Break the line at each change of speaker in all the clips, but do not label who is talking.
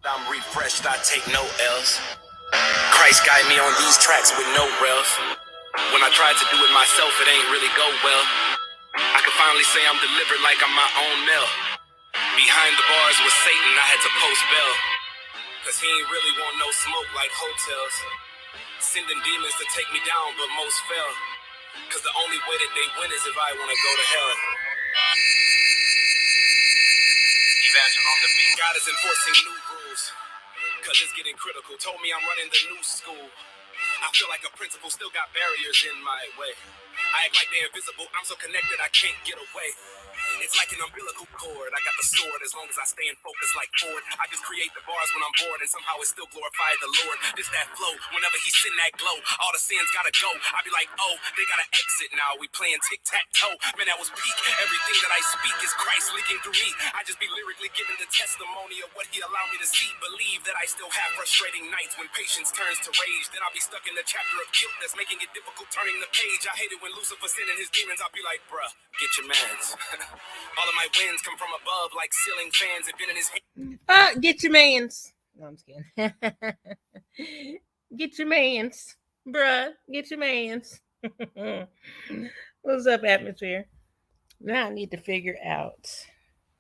I'm refreshed, I take no L's. Christ guide me on these tracks with no rails. When I tried to do it myself, it ain't really go well. I could finally say I'm delivered like I'm my own Mel. Behind the bars was Satan, I had to post bail. Cause he ain't really want no smoke like hotels. Sending demons to take me down, but most fell. Cause the only way that they win is if I wanna go to hell. Evangel on the beat. God is enforcing new rules. Cause it's getting critical. Told me I'm running the new school. I feel like a principal still got barriers in my way. I act like they're invisible. I'm so connected I can't get away. It's like an umbilical cord. I got the sword as long as I stay in focus like Ford. I just create the bars when I'm bored and somehow it still glorify the Lord. This that flow. Whenever he send that glow, all the sins gotta go. I be like, oh, they gotta exit now. We playing tic-tac-toe. Man, that was peak. Everything that I speak is Christ leaking through me. I just be lyrically giving the testimony of what he allowed me to see. Believe that I still have frustrating nights when patience turns to rage. Then I'll be stuck in the chapter of guilt that's making it difficult turning the page. I hate it when Lucifer sending his demons. I'll be like, bruh, get your mans. All of my wins come from above like ceiling fans. Have been in his hand. Get your mans. No, I'm just kidding. Get your mans. Bruh, get your mans. What's up, atmosphere? Now I need to figure out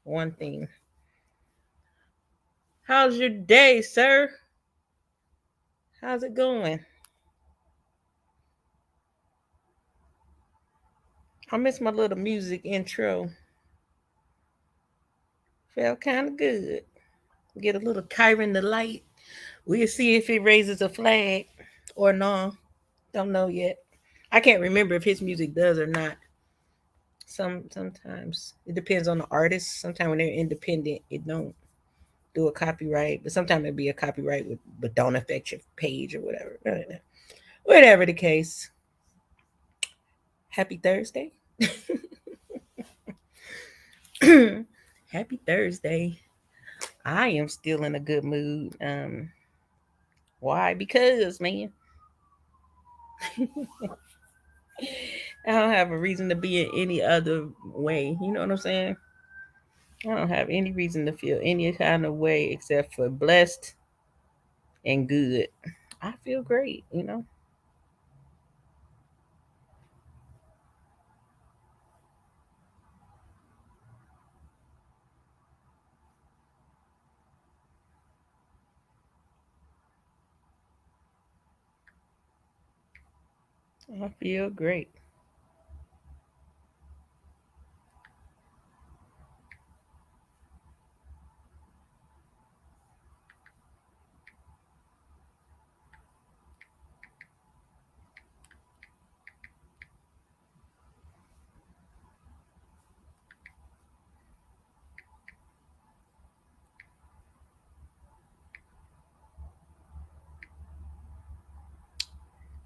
one thing. How's your day, sir? How's it going? I miss my little music intro. Felt kind of good. Get a little Kyron the Light. We'll see if it raises a flag or no. Don't know yet. I can't remember if his music does or not. Sometimes it depends on the artist. Sometimes when they're independent, it don't do a copyright, but sometimes it'd be a copyright but don't affect your page or whatever. Whatever the case. Happy Thursday. Happy Thursday. I am still in a good mood. Why? Because, man, I don't have a reason to be in any other way. You know what I'm saying? I don't have any reason to feel any kind of way except for blessed and good. I feel great, you know? I feel great.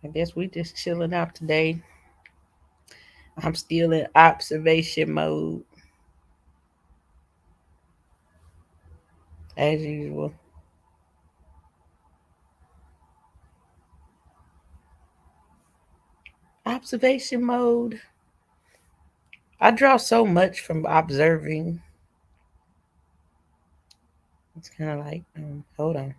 I guess we just chilling out today. I'm still in observation mode as usual. Observation mode. I draw so much from observing. It's kind of like, hold on.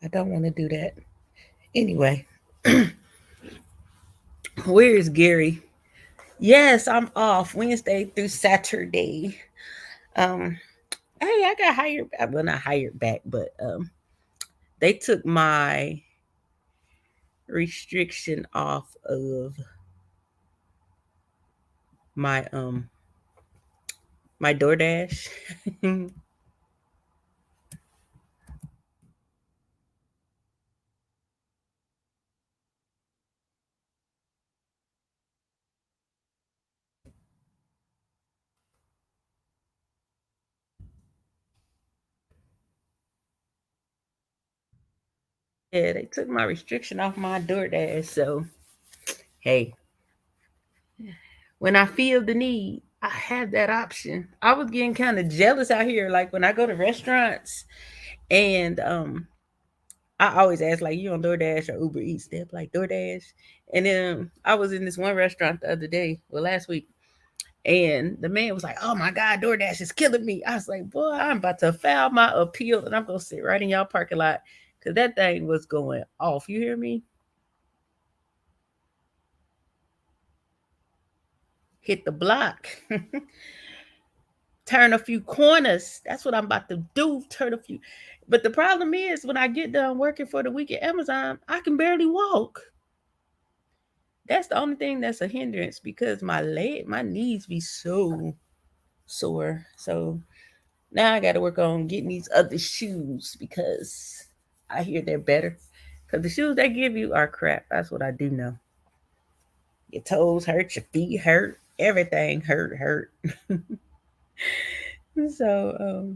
I don't want to do that. Anyway, where is Gary? Yes, I'm off Wednesday through Saturday. Um, hey, I got hired. Well, not hired back, but they took my restriction off of my my DoorDash. Yeah, they took my restriction off my DoorDash. So hey, when I feel the need, I have that option. I was getting kind of jealous out here, like when I go to restaurants and
I always ask like, you on DoorDash or Uber Eats? They're like DoorDash. And then I was in this one restaurant the other day, well last week, and the man was like, "Oh my God, DoorDash is killing me." I was like, "Boy, I'm about to file my appeal, and I'm gonna sit right in y'all parking lot because that thing was going off." You hear me? Hit the block, turn a few corners. That's what I'm about to do. Turn a few. But the problem is, when I get done working for the week at Amazon, I can barely walk. That's the only thing that's a hindrance because my knees be so sore. So now I got to work on getting these other shoes because I hear they're better. Because the shoes they give you are crap. That's what I do know. Your toes hurt, your feet hurt, everything hurt. So,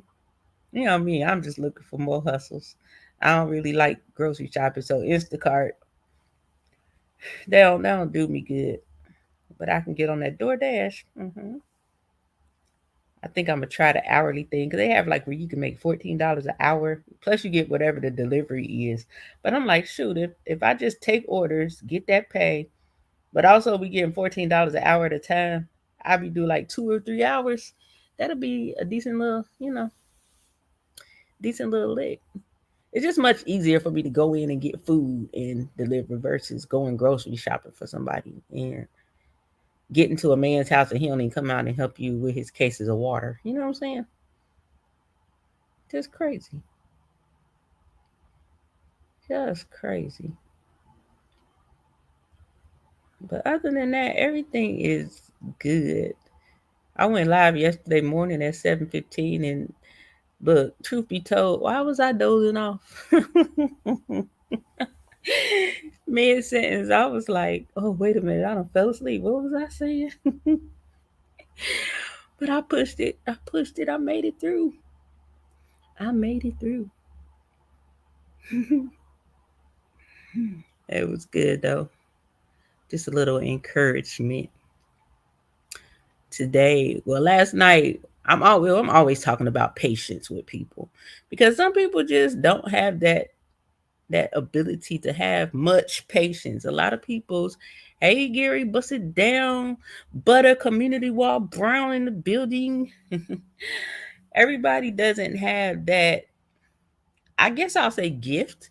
you know me, I'm just looking for more hustles. I don't really like grocery shopping, so Instacart they don't do me good. But I can get on that DoorDash. I think I'm gonna try the hourly thing because they have like where you can make $14 an hour plus you get whatever the delivery is. But I'm like, shoot, if I just take orders, get that pay, but also be getting $14 an hour at a time, I'll be do like 2 or 3 hours. That'll be a decent little, decent little lick. It's just much easier for me to go in and get food and deliver versus going grocery shopping for somebody and getting to a man's house and he don't even come out and help you with his cases of water. You know what I'm saying? Just crazy. Just crazy. But other than that, everything is good. I went live yesterday morning at 7:15 and look, truth be told, why was I dozing off? Mid sentence, I was like, oh, wait a minute, I don't fell asleep. What was I saying? But I pushed it. I pushed it. I made it through. I made it through. It was good though. Just a little encouragement today. Well, last night I'm always talking about patience with people because some people just don't have that ability to have much patience. A lot of people's, hey Gary, bust it down, butter community wall, brown in the building. Everybody doesn't have that. I guess I'll say gift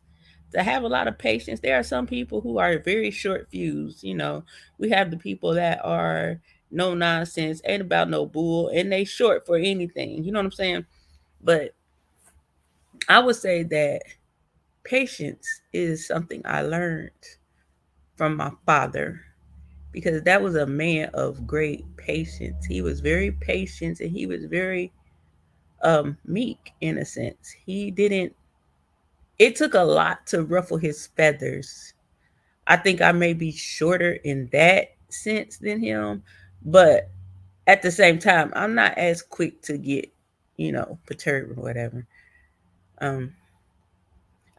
to have a lot of patience. There are some people who are very short fused. We have the people that are no nonsense, ain't about no bull, and they short for anything. You know what I'm saying? But I would say that patience is something I learned from my father because that was a man of great patience. He was very patient and he was very meek in a sense. He didn't it took a lot to ruffle his feathers. I think I may be shorter in that sense than him, but at the same time, I'm not as quick to get, perturbed or whatever. Um,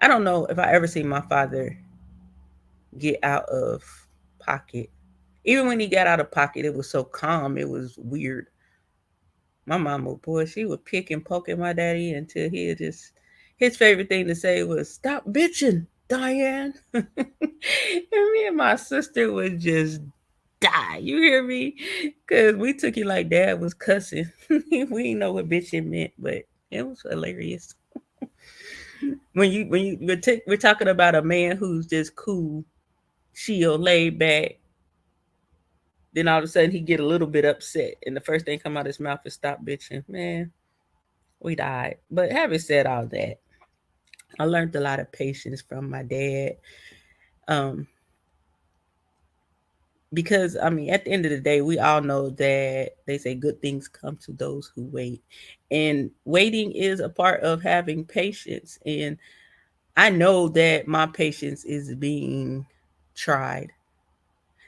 I don't know if I ever seen my father get out of pocket. Even when he got out of pocket, it was so calm. It was weird. My mama, boy, she would pick and poke at my daddy until he just his favorite thing to say was "Stop bitching, Diane." And me and my sister would just die. You hear me? Cause we took it like dad was cussing. We didn't know what bitching meant, but it was hilarious. We're talking about a man who's just cool, chill, laid back. Then all of a sudden he get a little bit upset, and the first thing come out his mouth is "Stop bitching." Man, we died. But having said all that, I learned a lot of patience from my dad. Um, because I mean, at the end of the day, we all know that they say good things come to those who wait, and waiting is a part of having patience. And I know that my patience is being tried.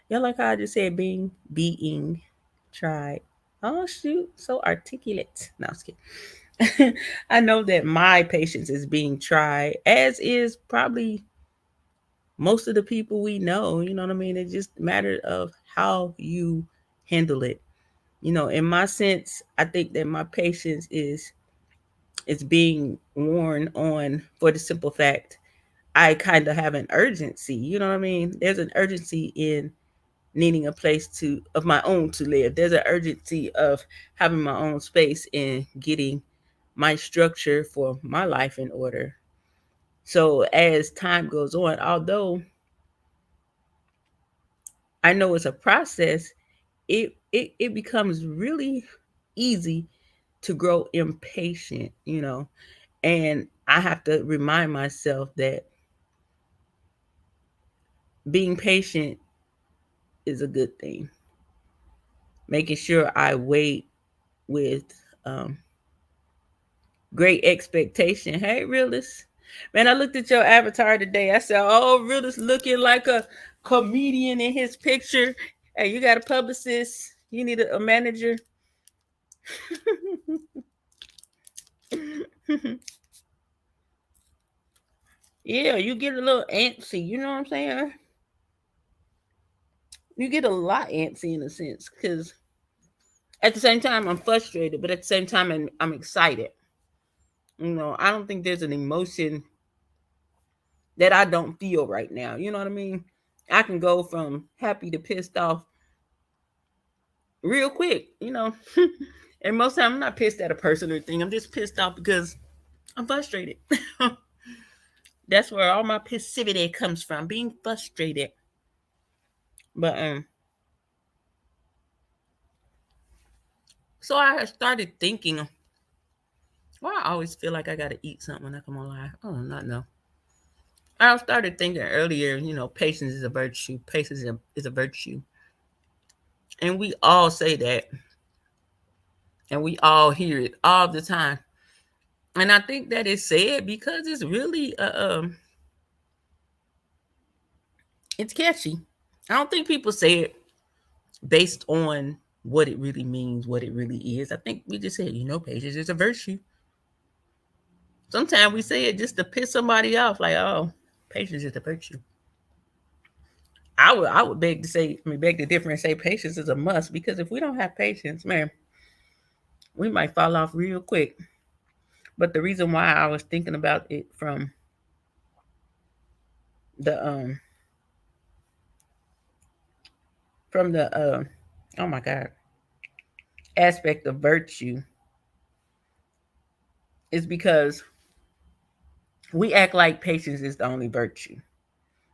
Yeah, like how I just said, being tried. Oh shoot, so articulate. No, I was kidding. I know that my patience is being tried, as is probably most of the people we know. You know what I mean? It just matters of how you handle it. In my sense, I think that my patience is being worn on for the simple fact I kind of have an urgency. You know what I mean? There's an urgency in needing a place to of my own to live. There's an urgency of having my own space and getting my structure for my life in order. So as time goes on, although I know it's a process, it becomes really easy to grow impatient, you know. And I have to remind myself that being patient is a good thing. Making sure I wait with um, great expectation. Hey, realist. Man, I looked at your avatar today. I said, oh, realist looking like a comedian in his picture. Hey, you got a publicist. You need a manager. Yeah, you get a little antsy. You know what I'm saying? You get a lot antsy in a sense because at the same time I'm frustrated, but at the same time I'm excited. You know, I don't think there's an emotion that I don't feel right now. You know what I mean? I can go from happy to pissed off real quick, you know. And most time I'm not pissed at a person or thing. I'm just pissed off because I'm frustrated. That's where all my passivity comes from, being frustrated. But so I started thinking, well, I always feel like I gotta eat something when I come online. Oh, not know. I started thinking earlier, you know, patience is a virtue. Patience is a virtue. And we all say that. And we all hear it all the time. And I think that it's said because it's really it's catchy. I don't think people say it based on what it really means, what it really is. I think we just say, you know, patience is a virtue. Sometimes we say it just to piss somebody off, like, oh, patience is a virtue. I would beg to say, I mean, beg to differ and say patience is a must because if we don't have patience, man, we might fall off real quick. But the reason why I was thinking about it the um from the oh my god aspect of virtue is because we act like patience is the only virtue.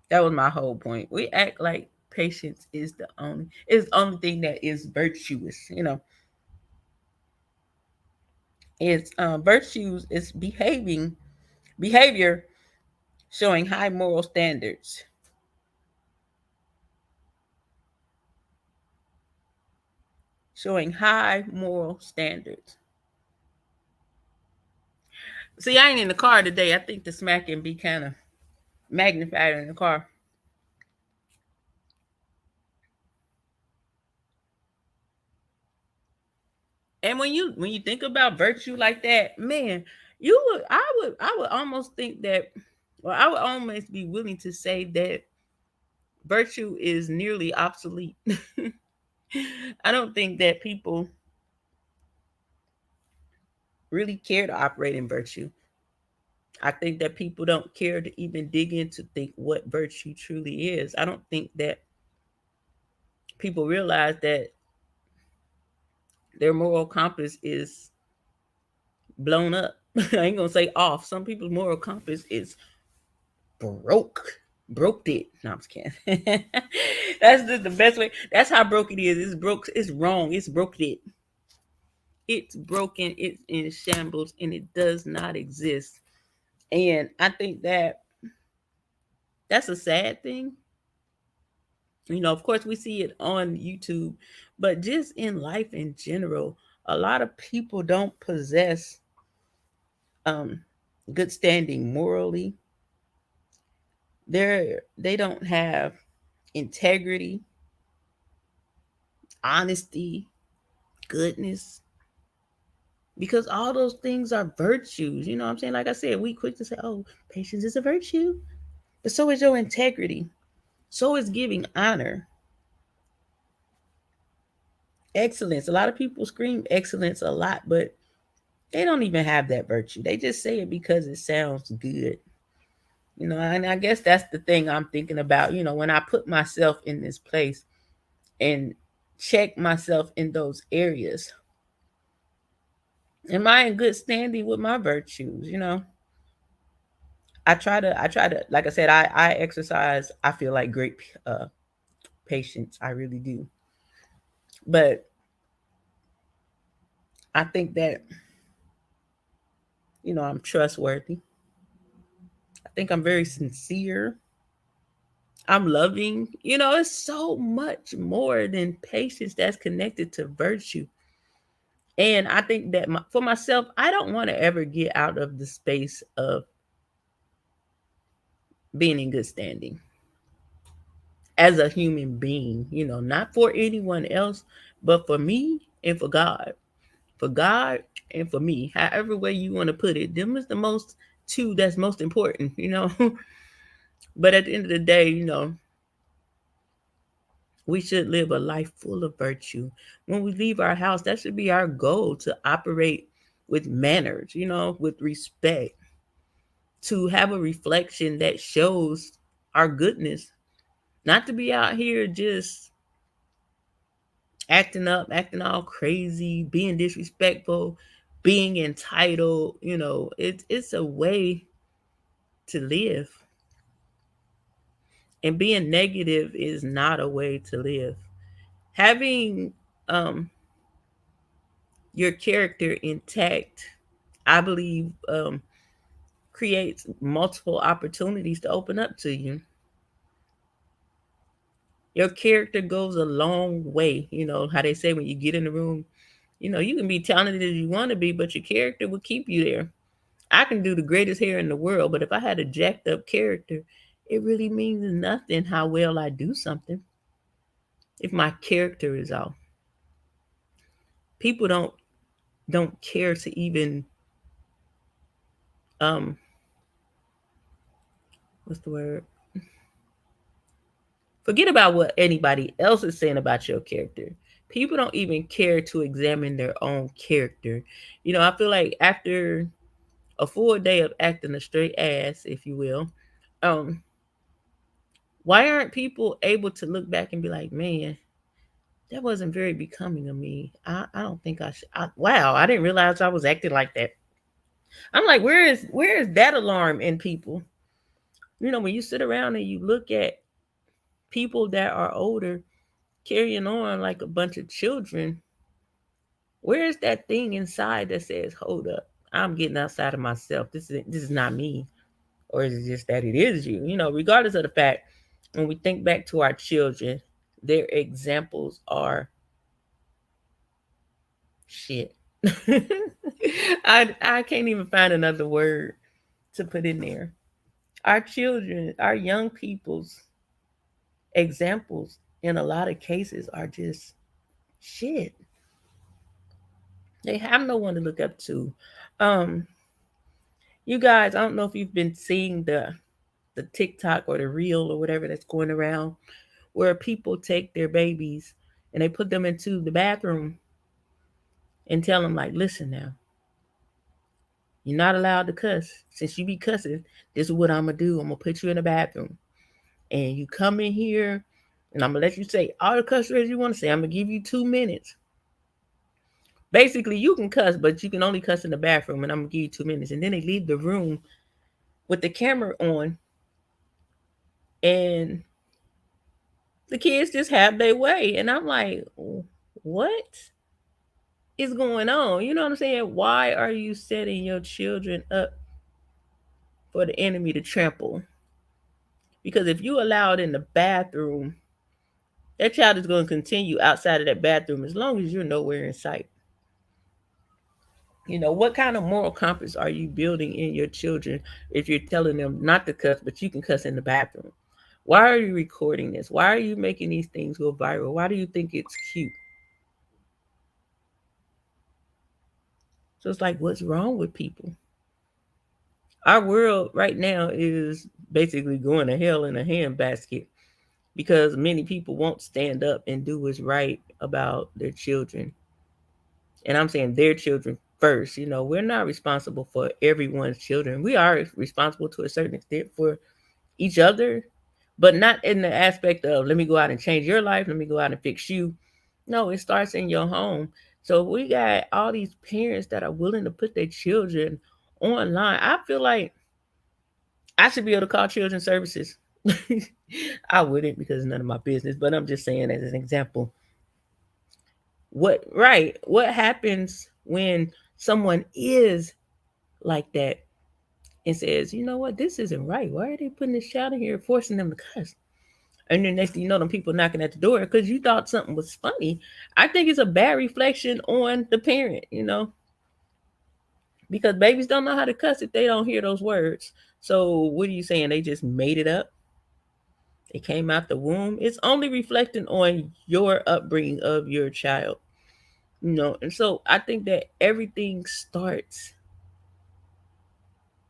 That was my whole point. We act like patience is the only thing that is virtuous. You know, it's virtues is behavior showing high moral standards. Showing high moral standards. See, I ain't in the car today. I think the smack can be kind of magnified in the car. And when you think about virtue like that, man, I would almost think that, well, I would almost be willing to say that virtue is nearly obsolete. I don't think that people really care to operate in virtue. I think that people don't care to even dig in to think what virtue truly is. I don't think that people realize that their moral compass is blown up. I ain't gonna say off. Some people's moral compass is broke. Broke it. No, I'm just kidding. That's the best way. That's how broke it is. It's broke. It's wrong. It's broke it. It's broken. It's in shambles, and it does not exist. And I think that that's a sad thing. You know, of course, we see it on YouTube, but just in life in general, a lot of people don't possess um, good standing morally. They don't have integrity, honesty, goodness, because all those things are virtues. You know what I'm saying? Like I said, we quick to say, "Oh, patience is a virtue," but so is your integrity. So is giving honor, excellence. A lot of people scream excellence a lot, but they don't even have that virtue. They just say it because it sounds good. And I guess that's the thing I'm thinking about, when I put myself in this place and check myself in those areas. Am I in good standing with my virtues? I try to, like I said, I exercise, I feel like great patience. I really do. But I think that, I'm trustworthy. I think I'm very sincere. I'm loving. It's so much more than patience that's connected to virtue. And I think that for myself, I don't want to ever get out of the space of being in good standing as a human being, not for anyone else, but for me and for God. For God and for me, however way you want to put it, them is the most two that's most important. But at the end of the day, we should live a life full of virtue. When we leave our house, that should be our goal, to operate with manners, with respect, to have a reflection that shows our goodness, not to be out here just acting up, acting all crazy, being disrespectful, being entitled. It's a way to live. And being negative is not a way to live. Having your character intact, I believe, creates multiple opportunities to open up to you. Your character goes a long way. How they say when you get in the room, you can be talented as you want to be, but your character will keep you there. I can do the greatest hair in the world, but if I had a jacked up character, it really means nothing how well I do something if my character is off. People don't care to even um what's the word? Forget about what anybody else is saying about your character. People don't even care to examine their own character. I feel like after a full day of acting a straight ass, if you will, um, why aren't people able to look back and be like, man, that wasn't very becoming of me. I don't think I should. Wow, I didn't realize I was acting like that. I'm like, where is that alarm in people? When you sit around and you look at people that are older carrying on like a bunch of children, where's that thing inside that says, hold up, I'm getting outside of myself. This is not me. Or is it just that it is you? Regardless of the fact, when we think back to our children, their examples are shit. I can't even find another word to put in there. Our children, our young people's examples in a lot of cases are just shit. They have no one to look up to. Um, you guys, I don't know if you've been seeing the TikTok or the reel or whatever that's going around, where people take their babies and they put them into the bathroom and tell them, like, listen now, you're not allowed to cuss. Since you be cussing, this is what I'm gonna do. I'm gonna put you in the bathroom, and you come in here, and I'm gonna let you say all the cuss words you want to say. I'm gonna give you 2 minutes. Basically, you can cuss, but you can only cuss in the bathroom, and I'm gonna give you 2 minutes. And then they leave the room with the camera on, and the kids just have their way. And I'm like, what is going on? You know what I'm saying? Why are you setting your children up for the enemy to trample? Because if you allow it in the bathroom, that child is going to continue outside of that bathroom as long as you're nowhere in sight. What kind of moral compass are you building in your children if you're telling them not to cuss, but you can cuss in the bathroom? Why are you recording this? Why are you making these things go viral? Why do you think it's cute? So it's like, what's wrong with people? Our world right now is basically going to hell in a handbasket because many people won't stand up and do what's right about their children. And I'm saying their children first. We're not responsible for everyone's children. We are responsible to a certain extent for each other, but not in the aspect of let me go out and change your life, let me go out and fix you. No, it starts in your home. So we got all these parents that are willing to put their children online. I feel like I should be able to call children's services. I wouldn't because it's none of my business, but I'm just saying as an example. What happens when someone is like that and says, you know what, this isn't right. Why are they putting this child in here, forcing them to cuss? And then next thing you know, them people knocking at the door because you thought something was funny. I think it's a bad reflection on the parent, because babies don't know how to cuss if they don't hear those words. So what are you saying? They just made it up? They came out the womb? It's only reflecting on your upbringing of your child. And so I think that everything starts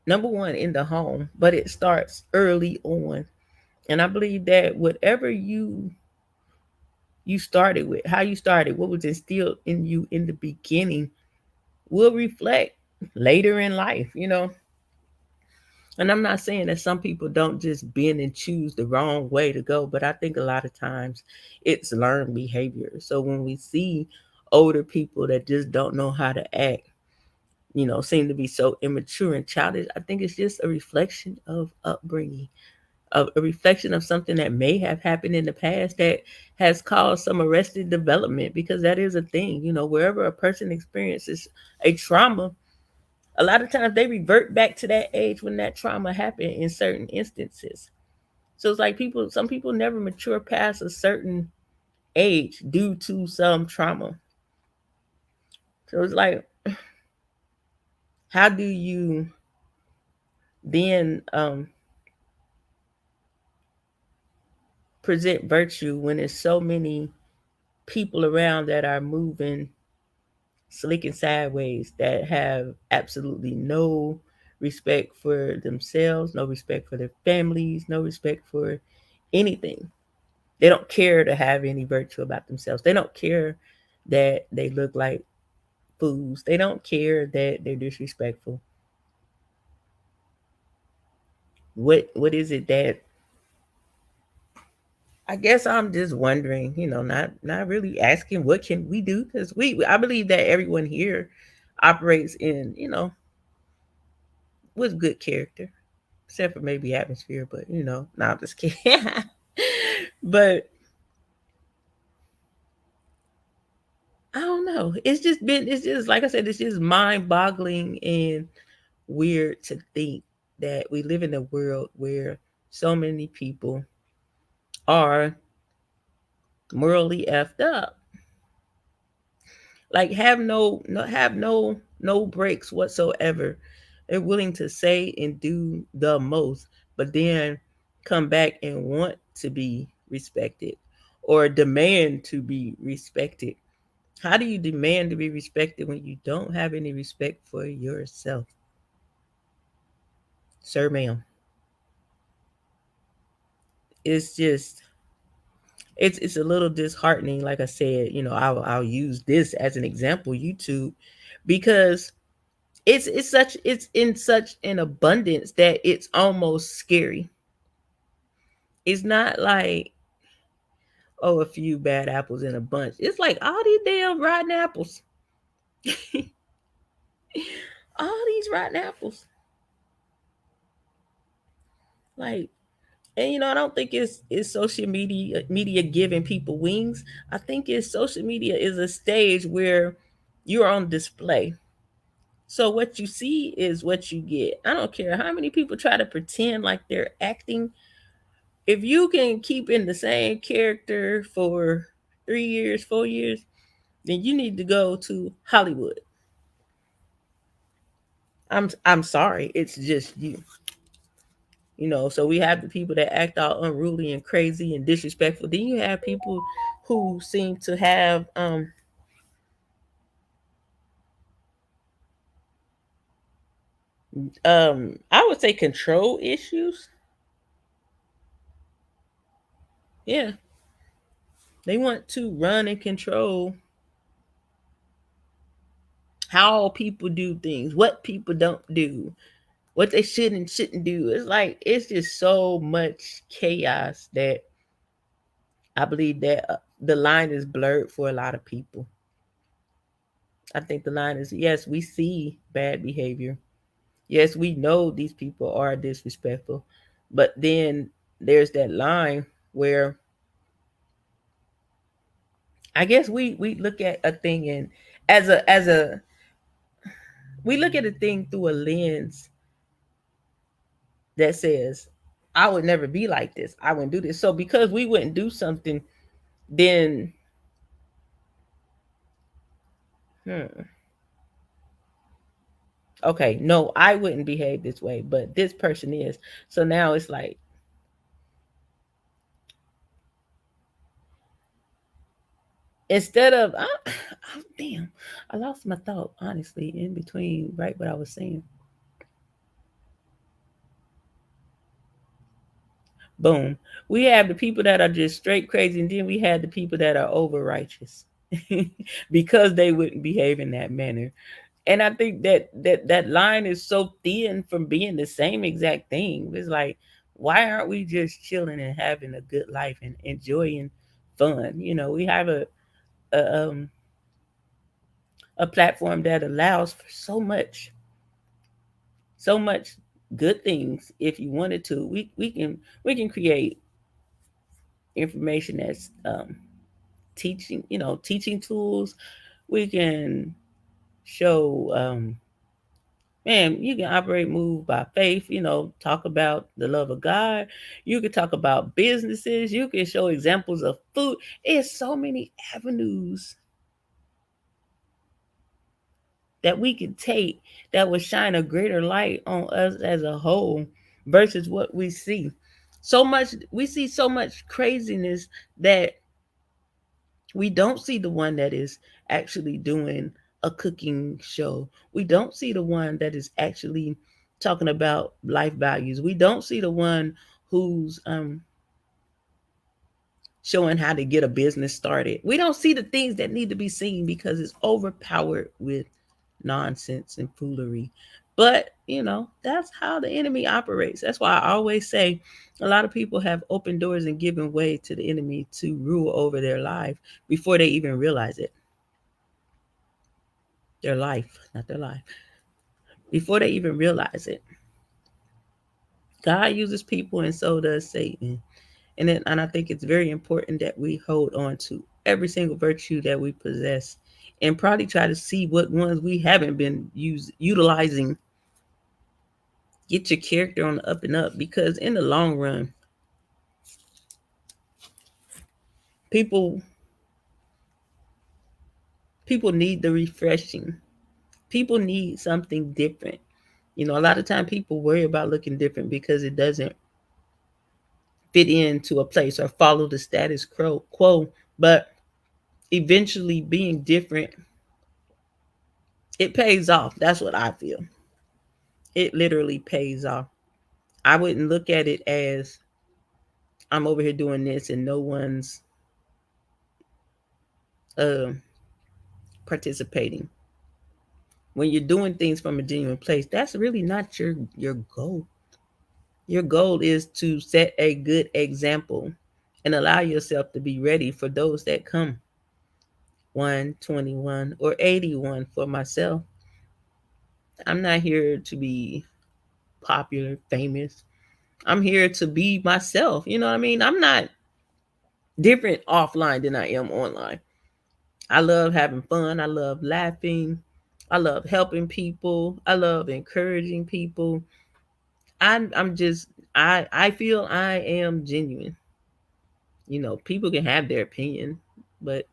number one in the home, but it starts early on. And I believe that whatever you started with, how you started, what was instilled in you in the beginning will reflect later in life. And I'm not saying that some people don't just bend and choose the wrong way to go, but I think a lot of times it's learned behavior. So when we see older people that just don't know how to act, seem to be so immature and childish, I think it's just a reflection of upbringing, of a reflection of something that may have happened in the past that has caused some arrested development, because that is a thing. Wherever a person experiences a trauma, a lot of times they revert back to that age when that trauma happened in certain instances. So it's like some people never mature past a certain age due to some trauma. So it's like, how do you then present virtue when there's so many people around that are moving slick and sideways, that have absolutely no respect for themselves, no respect for their families, no respect for anything? They don't care to have any virtue about themselves. They don't care that they look like fools. They don't care that they're disrespectful. What is it that, I guess I'm just wondering, not really asking what can we do, because I believe that everyone here operates in, with good character, except for maybe atmosphere, but no, I'm just kidding. But I don't know. It's just like I said, it's just mind boggling and weird to think that we live in a world where so many people are morally effed up. Like have no breaks whatsoever. They're willing to say and do the most, but then come back and want to be respected or demand to be respected. How do you demand to be respected when you don't have any respect for yourself? Sir, ma'am. It's just it's a little disheartening. Like I said, I'll use this as an example, YouTube, because it's in such an abundance that it's almost scary. It's not like, oh, a few bad apples in a bunch. It's like all these damn rotten apples. All these rotten apples. Like, and I don't think it's social media giving people wings. I think it's social media is a stage where you're on display. So what you see is what you get. I don't care how many people try to pretend like they're acting. If you can keep in the same character for 3 years, 4 years, then you need to go to Hollywood. I'm sorry, it's just you. So we have the people that act all unruly and crazy and disrespectful. Then you have people who seem to have I would say control issues. Yeah. They want to run and control how people do things, what people don't do, what they should and shouldn't do. It's like it's just so much chaos that I believe that the line is blurred for a lot of people. I think the line is, yes, we see bad behavior. Yes, we know these people are disrespectful, but then there's that line where I guess we look at a thing and as a we look at a thing through a lens that says, I would never be like this. I wouldn't do this. So because we wouldn't do something, then hmm, okay, no, I wouldn't behave this way, but this person is. So now it's like, instead of oh, damn, I lost my thought honestly in between right what I was saying. Boom. We have the people that are just straight crazy, and then we have the people that are over righteous because they wouldn't behave in that manner. And I think that line is so thin from being the same exact thing. It's like, why aren't we just chilling and having a good life and enjoying fun? We have a um a platform that allows for so much good things. If you wanted to, we can create information that's teaching tools. We can show man, you can operate, move by faith, talk about the love of God. You can talk about businesses. You can show examples of food. It's so many avenues that we could take that would shine a greater light on us as a whole versus what we see. We see so much craziness that we don't see the one that is actually doing a cooking show. We don't see the one that is actually talking about life values. We don't see the one who's showing how to get a business started. We don't see the things that need to be seen because it's overpowered with nonsense and foolery. But, that's how the enemy operates. That's why I always say a lot of people have opened doors and given way to the enemy to rule over their life before they even realize it. Their life, not their life. Before they even realize it. God uses people and so does Satan. And I think it's very important that we hold on to every single virtue that we possess and probably try to see what ones we haven't been utilizing. Get your character on the up and up, because in the long run, people people need the refreshing. People need something different. A lot of time people worry about looking different because it doesn't fit into a place or follow the status quo. But eventually being different, it pays off. That's what I feel. It literally pays off. I wouldn't look at it as I'm over here doing this and no one's uh, participating. When you're doing things from a genuine place, that's really not your goal. Your goal is to set a good example and allow yourself to be ready for those that come. 121 or 81 for myself. I'm not here to be popular, famous. I'm here to be myself. You know what I mean? I'm not different offline than I am online. I love having fun. I love laughing. I love helping people. I love encouraging people. I'm just I feel I am genuine. People can have their opinion, but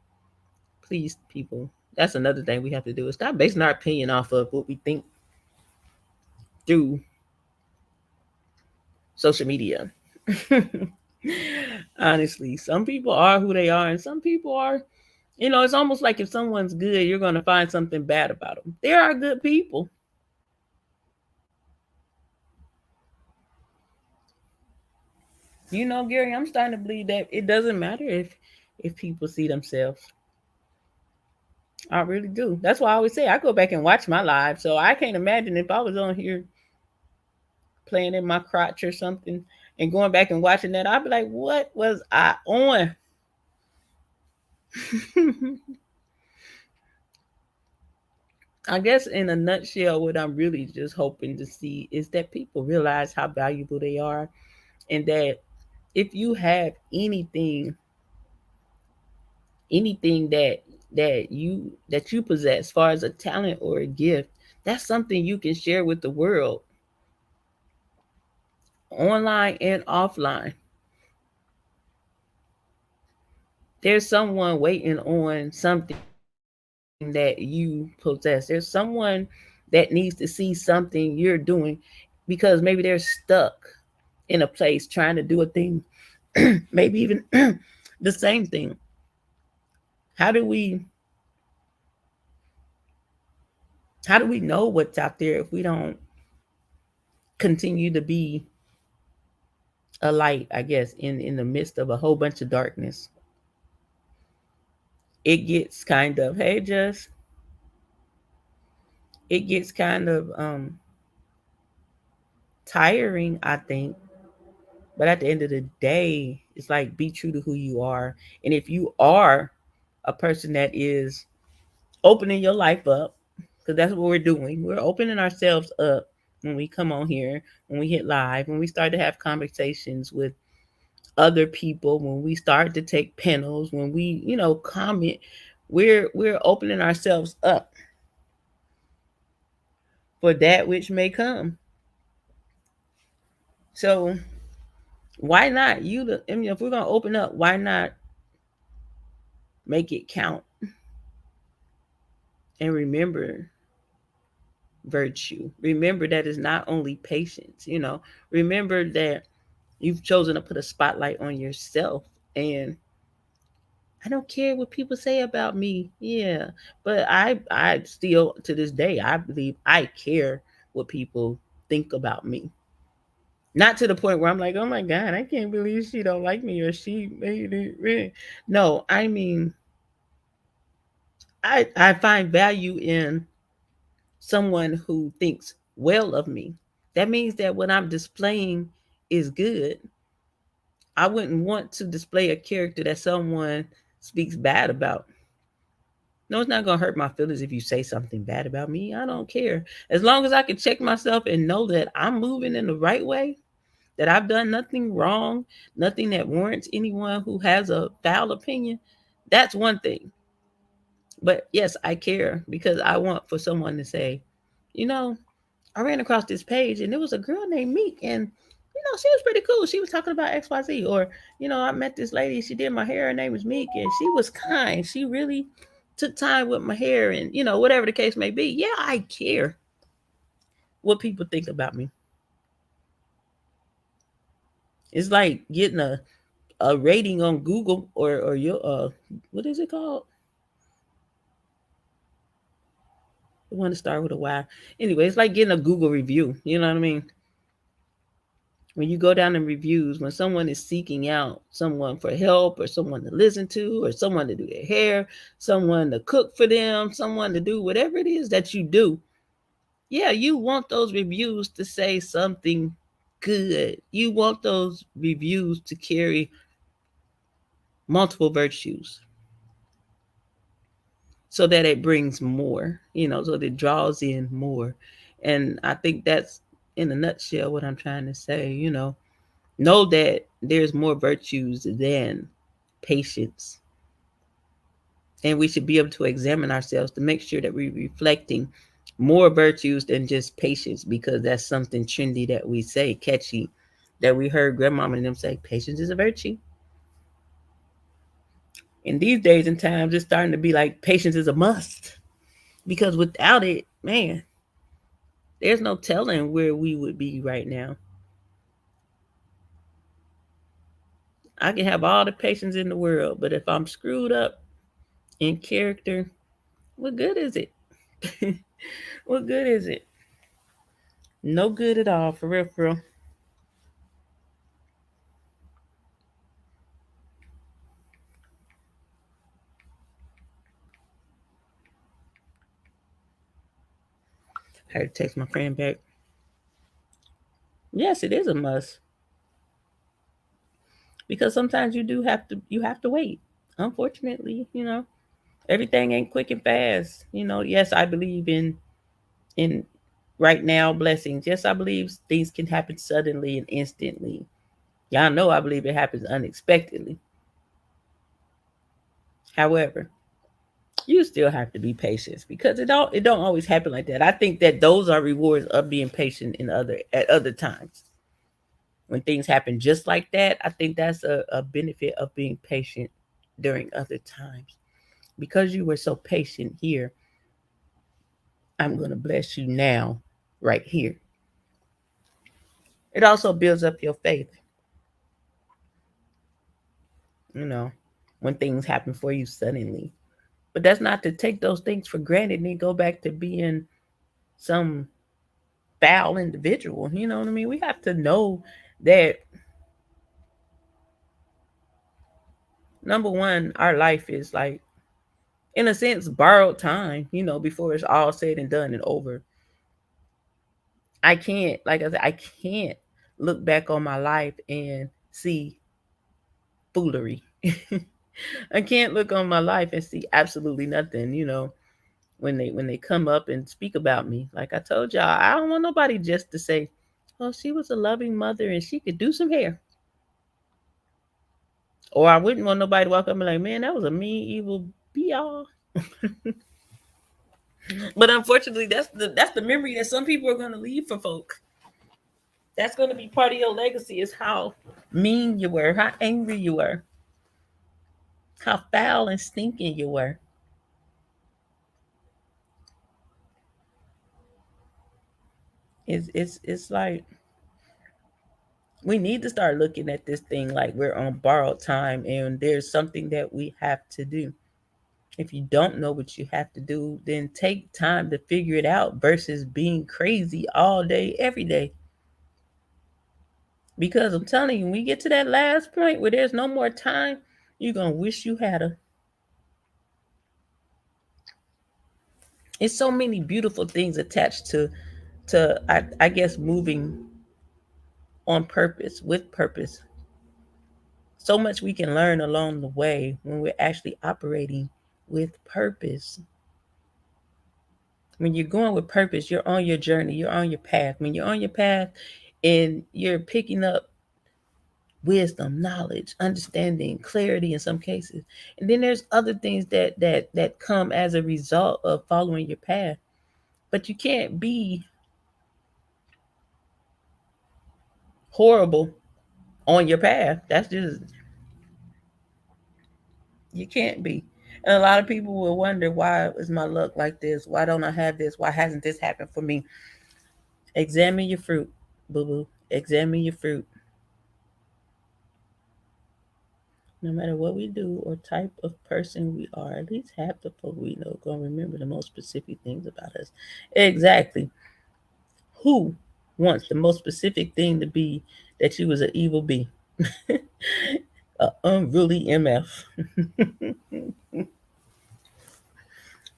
please, people, that's another thing we have to do is stop basing our opinion off of what we think through social media. Honestly, some people are who they are, and some people are, it's almost like if someone's good, you're going to find something bad about them. There are good people. Gary, I'm starting to believe that it doesn't matter if people see themselves. I really do. That's why I always say I go back and watch my live. So I can't imagine if I was on here playing in my crotch or something and going back and watching that, I'd be like, what was I on? I guess in a nutshell, what I'm really just hoping to see is that people realize how valuable they are, and that if you have anything that you possess as far as a talent or a gift, that's something you can share with the world, online and offline. There's someone waiting on something that you possess. There's someone that needs to see something you're doing because maybe they're stuck in a place trying to do a thing, maybe even the same thing. How do we how do we know what's out there if we don't continue to be a light, I guess, in the midst of a whole bunch of darkness? It gets kind of, hey, just it gets kind of tiring, I think. But at the end of the day, it's like be true to who you are. And if you are a person that is opening your life up, because that's what we're doing, we're opening ourselves up when we come on here, when we hit live, when we start to have conversations with other people, when we start to take panels, when we, comment, we're opening ourselves up for that which may come. So why not I mean, if we're gonna open up, why not make it count and remember virtue? Remember that it's not only patience, remember that you've chosen to put a spotlight on yourself. And I don't care what people say about me. Yeah. But I still, to this day, I believe I care what people think about me. Not to the point where I'm like, oh my God, I can't believe she don't like me or she made it. No, I mean, I find value in someone who thinks well of me. That means that what I'm displaying is good. I wouldn't want to display a character that someone speaks bad about. No, it's not going to hurt my feelings if you say something bad about me. I don't care. As long as I can check myself and know that I'm moving in the right way, that I've done nothing wrong, nothing that warrants anyone who has a foul opinion, that's one thing. But yes, I care because I want for someone to say, you know, I ran across this page and there was a girl named Meek, and she was pretty cool. She was talking about XYZ. Or, I met this lady, she did my hair, her name was Meek, and she was kind. She really took time with my hair, and whatever the case may be. Yeah, I care what people think about me. It's like getting a rating on Google or your what is it called? The one to start with a Y. Anyway, it's like getting a Google review. You know what I mean? When you go down in reviews, when someone is seeking out someone for help or someone to listen to or someone to do their hair, someone to cook for them, someone to do whatever it is that you do, yeah, you want those reviews to say something good. You want those reviews to carry multiple virtues so that it brings more, so that it draws in more. And I think that's in a nutshell what I'm trying to say, know that there's more virtues than patience. And we should be able to examine ourselves to make sure that we're reflecting more virtues than just patience, because that's something trendy that we say, catchy, that we heard grandmama and them say, patience is a virtue. And these days and times, it's starting to be like patience is a must. Because without it, man, there's no telling where we would be right now. I can have all the patience in the world, but if I'm screwed up in character, what good is it? What good is it? No good at all, for real, for real. I had to text my friend back. Yes, it is a must because sometimes you have to wait. Unfortunately, everything ain't quick and fast. Yes, I believe in right now blessings. Yes, I believe things can happen suddenly and instantly. Y'all know I believe it happens unexpectedly. However, you still have to be patient because it don't always happen like that. I think that those are rewards of being patient at other times. When things happen just like that, I think that's a benefit of being patient during other times. Because you were so patient here, I'm going to bless you now, right here. It also builds up your faith, you know, when things happen for you suddenly. But that's not to take those things for granted and go back to being some foul individual. You know what I mean? We have to know that, number one, our life is like, in a sense, borrowed time, before it's all said and done and over. I can't, like I said, I can't look back on my life and see foolery. I can't look on my life and see absolutely nothing, when they come up and speak about me. Like I told y'all, I don't want nobody just to say, "Oh, she was a loving mother and she could do some hair." Or I wouldn't want nobody to walk up and be like, "Man, that was a mean, evil be all." But unfortunately, that's the memory that some people are gonna leave for folk. That's gonna be part of your legacy, is how mean you were, how angry you were, how foul and stinking you were. It's like we need to start looking at this thing like we're on borrowed time and there's something that we have to do. If you don't know what you have to do, then take time to figure it out versus being crazy all day, every day. Because I'm telling you, when we get to that last point where there's no more time, you're gonna wish you had a. It's so many beautiful things attached to I guess moving on purpose, with purpose. So much we can learn along the way when we're actually operating with purpose. When you're going with purpose, you're on your journey, you're on your path. When you're on your path and you're picking up wisdom, knowledge, understanding, clarity in some cases. And then there's other things that come as a result of following your path. But you can't be horrible on your path. That's just, you can't be. And a lot of people will wonder, why is my luck like this? Why don't I have this? Why hasn't this happened for me? Examine your fruit, boo boo. Examine your fruit. No matter what we do or type of person we are, at least half the folk we know gonna remember the most specific things about us. Exactly. Who wants the most specific thing to be that you was an evil bee? A unruly MF.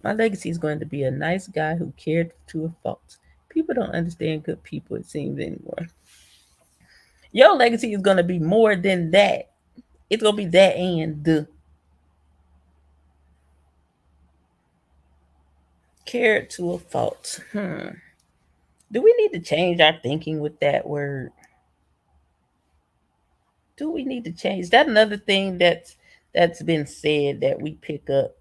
My legacy is going to be a nice guy who cared to a fault. People don't understand good people, it seems, anymore. Your legacy is going to be more than that. It's going to be that and the cared to a fault. Do we need to change our thinking with that word? Do we need to change? Is that another thing that's been said that we pick up?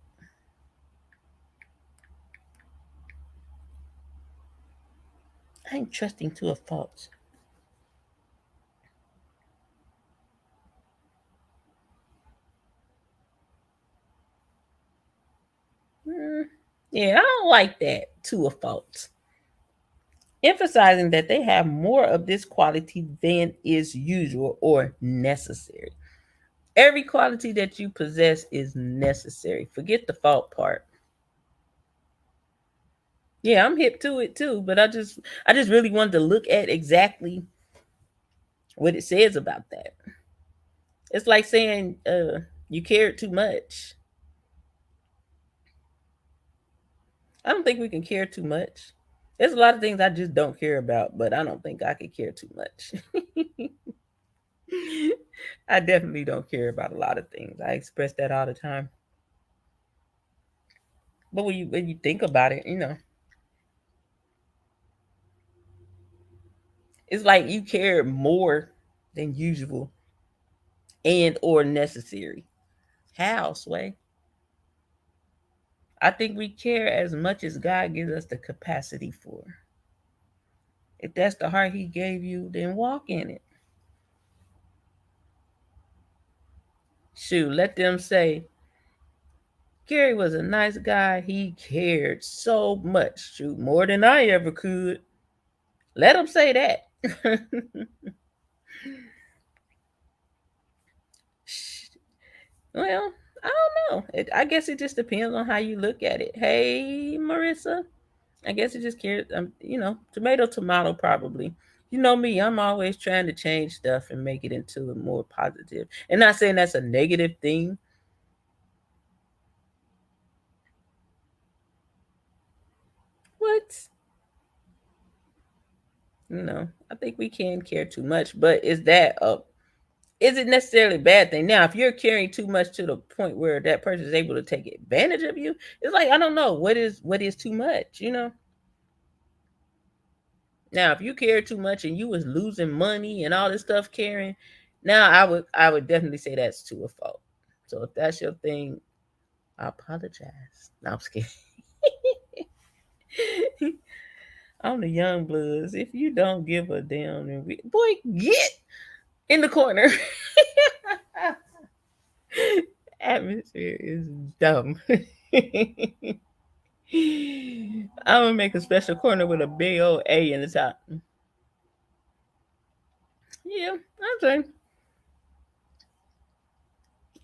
I'm trusting to a fault. Hmm, yeah, I don't like that, to a fault. Emphasizing that they have more of this quality than is usual or necessary. Every quality that you possess is necessary. Forget the fault part. Yeah, I'm hip to it too, but I just really wanted to look at exactly what it says about that. It's like saying you cared too much. I don't think we can care too much. There's a lot of things I just don't care about, but I don't think I could care too much. I definitely don't care about a lot of things. I express that all the time. But when you think about it, it's like you care more than usual and or necessary. How, Sway? I think we care as much as God gives us the capacity for. If that's the heart He gave you, then walk in it. Shoot, let them say, Gary was a nice guy. He cared so much. Shoot, more than I ever could. Let them say that. Well, I don't know. I guess it just depends on how you look at it. Hey, Marissa. I guess it just cares. Tomato, tomato, probably. You know me, I'm always trying to change stuff and make it into a more positive. And not saying that's a negative thing. What? I think we can care too much, but is it necessarily a bad thing? Now, if you're caring too much to the point where that person is able to take advantage of you, it's like I don't know what is too much. Now, if you care too much and you was losing money and all this stuff caring, now I would definitely say that's to a fault. So if that's your thing, I apologize. No, I'm just kidding. I'm the young bloods. If you don't give a damn, then boy, get in the corner. Atmosphere is dumb. I'm gonna make a special corner with a big old A in the top. Yeah,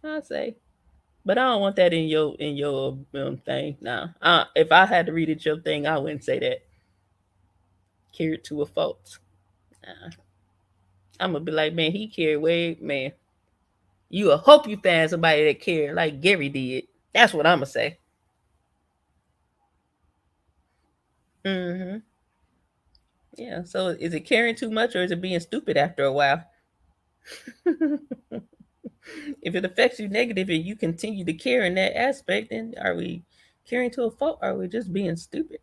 I'll say. But I don't want that in your thing. Now, if I had to read it your thing, I wouldn't say that. Carried to a fault. Nah. I'm gonna be like, man, he carried way, man. You a hope you find somebody that cared like Gary did. That's what I'm gonna say. Hmm. Yeah. So is it caring too much or is it being stupid after a while? If it affects you negative and you continue to care in that aspect, then are we caring to a fault? Or are we just being stupid?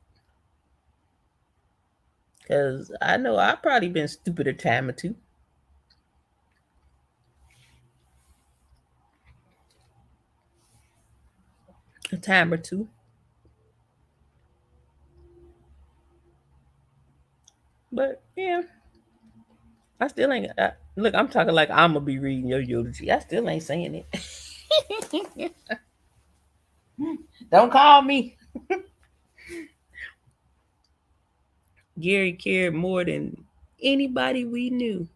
Because I know I've probably been stupid a time or two. A time or two. But yeah, I still ain't. Look, I'm talking like I'm gonna be reading your eulogy. I still ain't saying it. Don't call me. Gary cared more than anybody we knew.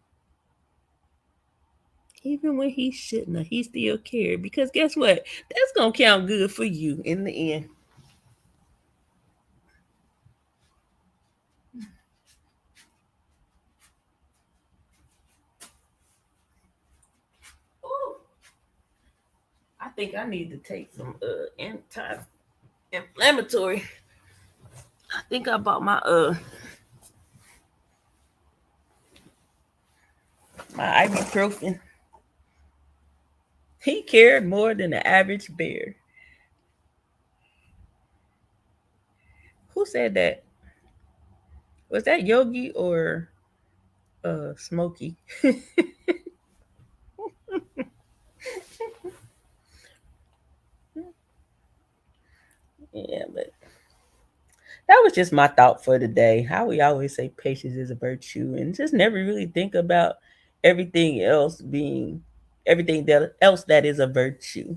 Even when he shouldn't have, he still cared. Because guess what? That's gonna count good for you in the end. Ooh, I think I need to take some anti-inflammatory. I think I bought my ibuprofen. He cared more than the average bear. Who said that? Was that Yogi or Smokey? Yeah, but that was just my thought for the day. How we always say patience is a virtue and just never really think about everything else being everything that else that is a virtue.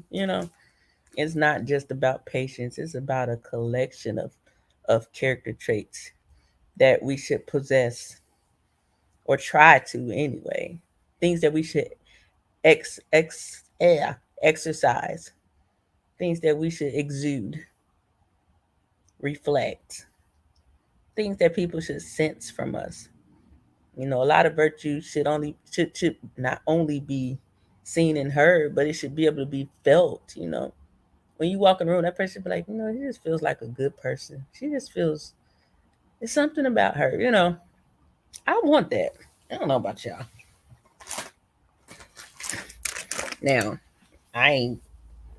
It's not just about patience, it's about a collection of character traits that we should possess or try to anyway. Things that we should exercise, things that we should exude, reflect, things that people should sense from us. A lot of virtues should not only be seen and heard, but it should be able to be felt. When you walk in the room, that person should be like, he just feels like a good person. She just feels It's something about her, you know. I want that. I don't know about y'all. Now, I ain't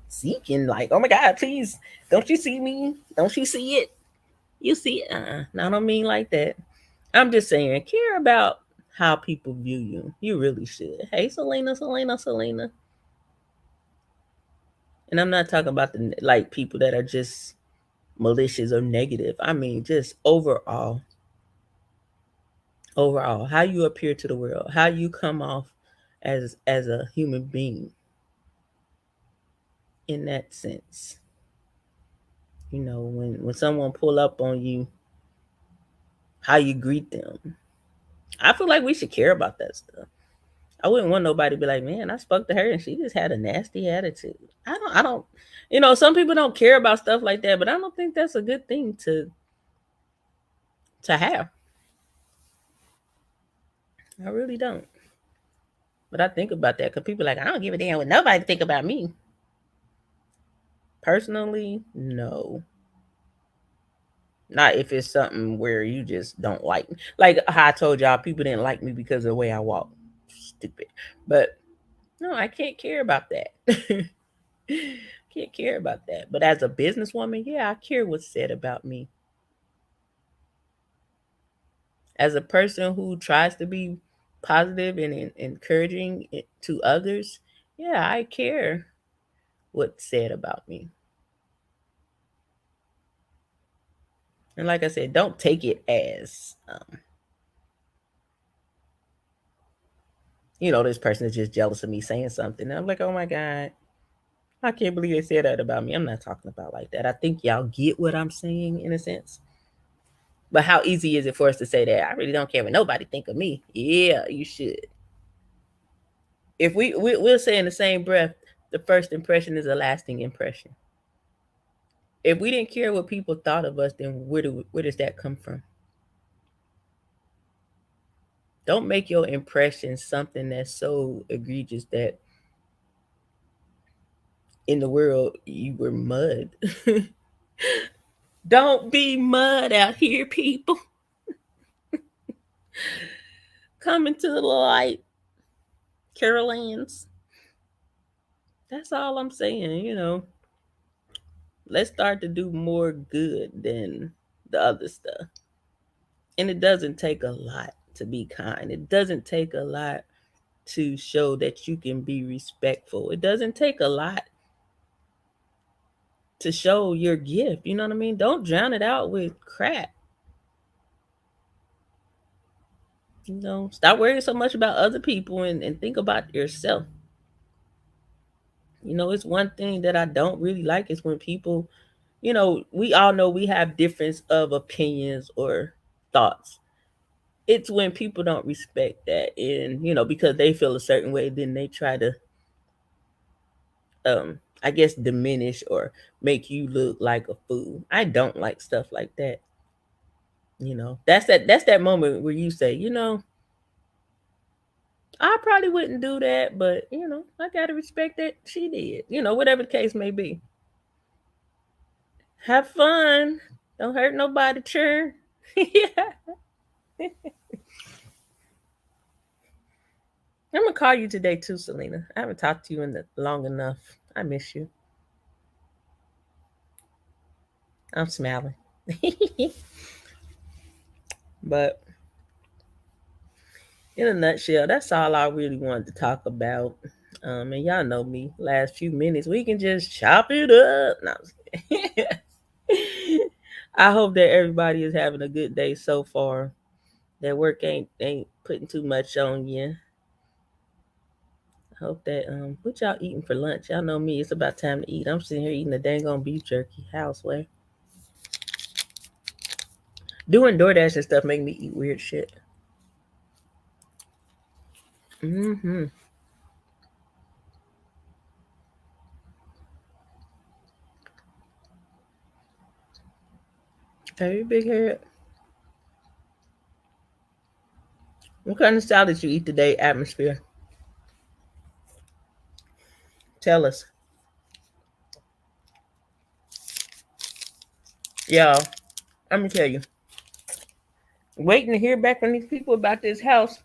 seeking like, oh my God, please, don't you see me? Don't you see it? You see it? No, I don't mean like that. I'm just saying, care about how people view you. You really should. Hey, Selena, Selena, Selena. And I'm not talking about the like people that are just malicious or negative. I mean, just overall, how you appear to the world, how you come off as a human being in that sense. You know, when someone pull up on you, how you greet them. I feel like we should care about that stuff. I wouldn't want nobody to be like, man, I spoke to her and she just had a nasty attitude. I don't, you know, some people don't care about stuff like that, but I don't think that's a good thing to have. I really don't. But I think about that because people are like, I don't give a damn what nobody think about me. Personally, no. Not if it's something where you just don't like me. Like how I told y'all, people didn't like me because of the way I walk. Stupid. But no, I can't care about that. Can't care about that. But as a businesswoman, yeah, I care what's said about me. As a person who tries to be positive and encouraging to others, yeah, I care what's said about me. And like I said, don't take it as, this person is just jealous of me saying something. And I'm like, oh my God, I can't believe they said that about me. I'm not talking about like that. I think y'all get what I'm saying in a sense. But how easy is it for us to say that? I really don't care what nobody think of me. Yeah, you should. If we'll say in the same breath, the first impression is a lasting impression. If we didn't care what people thought of us, then where does that come from? Don't make your impression something that's so egregious that in the world you were mud. Don't be mud out here, people. Come into the light, Carolines. That's all I'm saying, Let's start to do more good than the other stuff. And it doesn't take a lot to be kind. It doesn't take a lot to show that you can be respectful. It doesn't take a lot to show your gift. You know what I mean? Don't drown it out with crap. Stop worrying so much about other people and think about yourself. It's one thing that I don't really like is when people, we all know we have difference of opinions or thoughts. It's when people don't respect that and, because they feel a certain way, then they try to I guess diminish or make you look like a fool. I don't like stuff like that. That's that moment where you say, I probably wouldn't do that, but I gotta respect that she did. Whatever the case may be. Have fun. Don't hurt nobody, churn. Yeah. I'm gonna call you today too, Selena. I haven't talked to you long enough. I miss you. I'm smiling. But in a nutshell, that's all I really wanted to talk about. And y'all know me. Last few minutes, we can just chop it up. No, I hope that everybody is having a good day so far. That work ain't putting too much on you. I hope that what y'all eating for lunch? Y'all know me. It's about time to eat. I'm sitting here eating the dang on beef jerky. Houseway. Doing DoorDash and stuff make me eat weird shit. Mm-hmm. Hey, big head. What kind of salad you eat today, Atmosphere? Tell us. Y'all, let me tell you. waiting to hear back from these people about this house.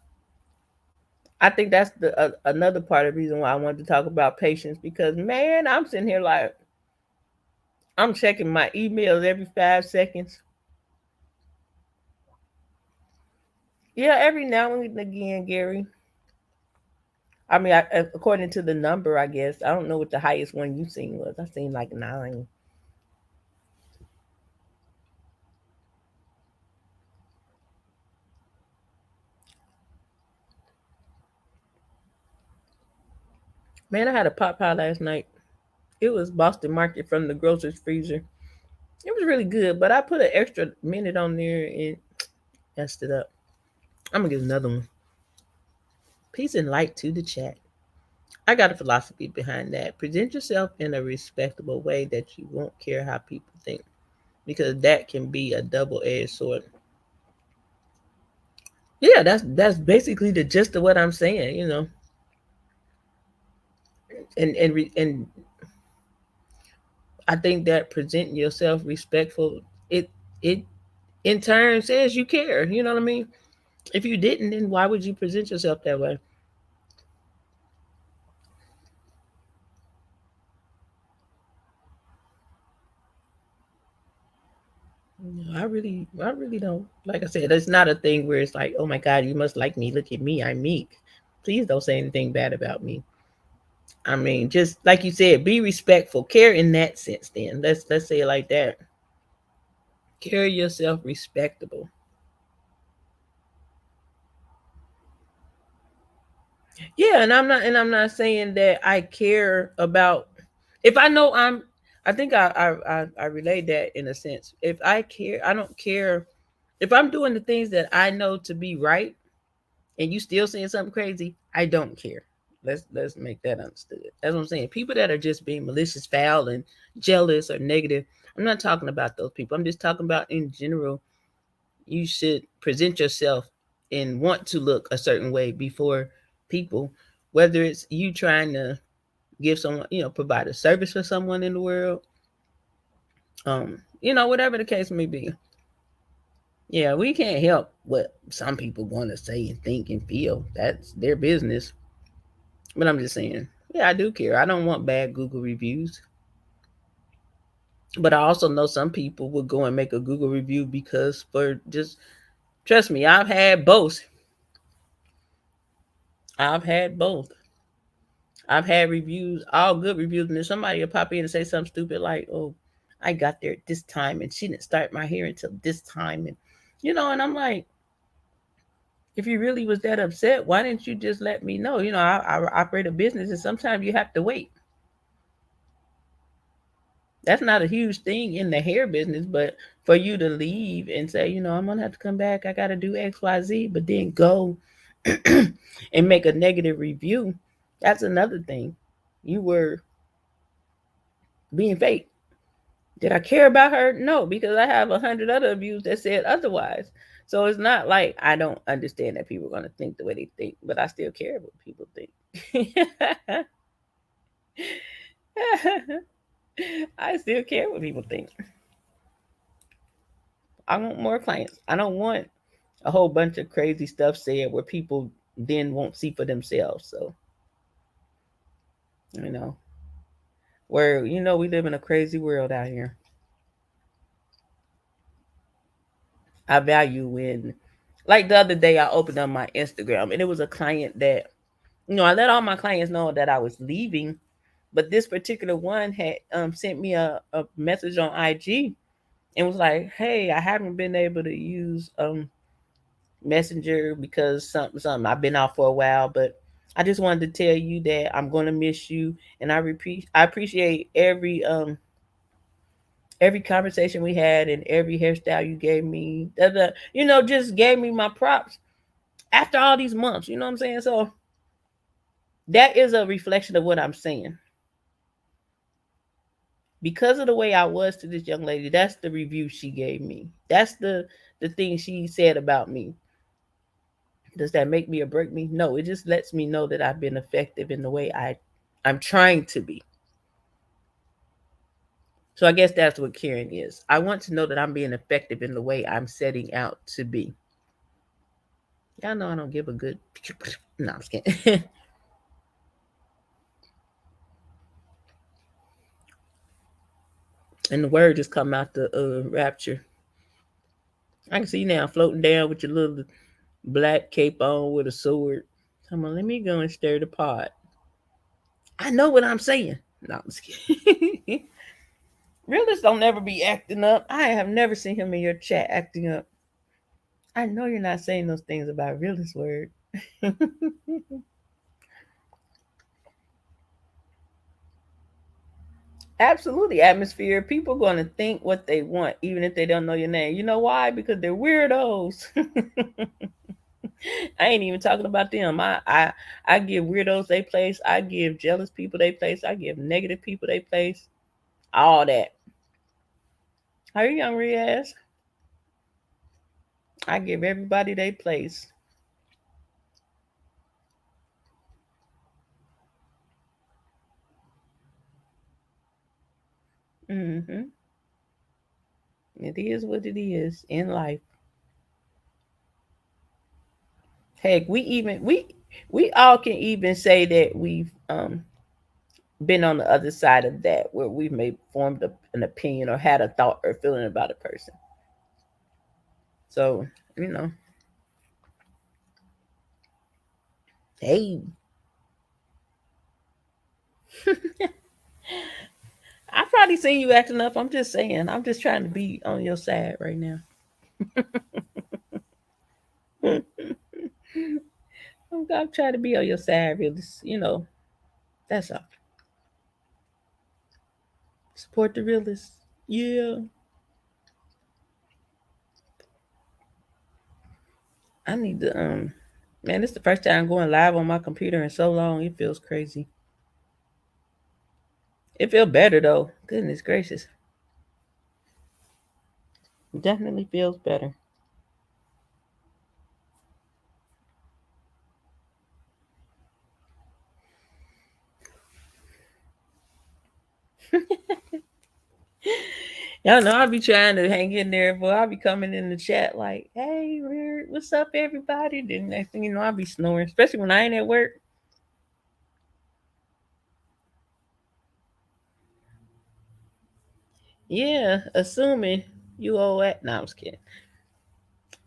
I think that's the another part of the reason why I wanted to talk about patience, because man, I'm sitting here like I'm checking my emails every 5 seconds. Yeah, every now and again, Gary. I mean, according to the number, I guess I don't know what the highest one you seen was. I seen like 9. Man, I had a pot pie last night. It was Boston Market from the grocer's freezer. It was really good, but I put an extra minute on there and messed it up. I'm gonna get another one. Peace and light to the chat. I got a philosophy behind that. Present yourself in a respectable way that you won't care how people think, because that can be a double-edged sword. Yeah, that's basically the gist of what I'm saying. And I think that presenting yourself respectful, it in turn says you care. You know what I mean? If you didn't, then why would you present yourself that way? I really don't. Like I said, it's not a thing where it's like, oh my God, you must like me. Look at me, I'm meek. Please don't say anything bad about me. I mean, just like you said, be respectful. Care in that sense. Then let's say it like that. Carry yourself respectable. Yeah, and I'm not saying that I care about if I know I'm. I think I relate that in a sense. If I care, I don't care if I'm doing the things that I know to be right and you still saying something crazy, I don't care. Let's make that understood. That's what I'm saying. People that are just being malicious, foul, and jealous or negative. I'm not talking about those people. I'm just talking about in general. You should present yourself and want to look a certain way before people, whether it's you trying to give someone, provide a service for someone in the world, whatever the case may be. Yeah, we can't help what some people want to say and think and feel. That's their business. But I'm just saying, yeah, I do care. I don't want bad Google reviews. But I also know some people will go and make a Google review because for just trust me, I've had both. I've had both. I've had reviews, all good reviews, and then somebody will pop in and say something stupid like, "Oh, I got there at this time, and she didn't start my hair until this time," and I'm like, if you really was that upset, why didn't you just let me know? I operate a business, and sometimes you have to wait. That's not a huge thing in the hair business, but for you to leave and say, I'm gonna have to come back, I gotta do XYZ, but then go and make a negative review, that's another thing. You were being fake. Did I care about her? No, because I have 100 other reviews that said otherwise. So it's not like I don't understand that people are gonna think the way they think, but I still care what people think. I still care what people think. I want more clients. I don't want a whole bunch of crazy stuff said where people then won't see for themselves. So, you know, where, we live in a crazy world out here. I value when, like the other day, I opened up my Instagram and it was a client that, I let all my clients know that I was leaving, but this particular one had sent me a message on IG and was like, "Hey, I haven't been able to use Messenger because something. I've been out for a while, but I just wanted to tell you that I'm gonna miss you, and I appreciate every conversation we had and every hairstyle you gave me. Just gave me my props after all these months. You know what I'm saying? So that is a reflection of what I'm saying. Because of the way I was to this young lady, that's the review she gave me. That's the thing she said about me. Does that make me or break me? No, it just lets me know that I've been effective in the way I'm trying to be. So I guess that's what caring is. I want to know that I'm being effective in the way I'm setting out to be. Y'all know I don't give a good. No, I'm just kidding. And the word just come out the rapture. I can see you now floating down with your little black cape on with a sword. Come on, let me go and stir the pot. I know what I'm saying. No, I'm just kidding. Realist don't never be acting up. I have never seen him in your chat acting up. I know you're not saying those things about realist word. Absolutely, atmosphere. People going to think what they want, even if they don't know your name. You know why? Because they're weirdos. I ain't even talking about them. I give weirdos they place. I give jealous people they place. I give negative people they place. All that. How you, young Riaz? I give everybody they place. Hmm. It is what it is in life. Heck, we all can even say that we've been on the other side of that, where we've made formed an opinion or had a thought or feeling about a person. So you know, hey, I probably seen you acting up. I'm just saying. I'm just trying to be on your side right now. I'm trying to be on your side, really. That's all. Support the realists. Yeah. I need to man, this is the first time I'm going live on my computer in so long. It feels crazy. It feels better though. Goodness gracious. It definitely feels better. Y'all know I'll be trying to hang in there, but I'll be coming in the chat like, hey, weird, what's up, everybody? Then next thing you know, I'll be snoring, especially when I ain't at work. Yeah, assuming you owe at. No, I'm just kidding.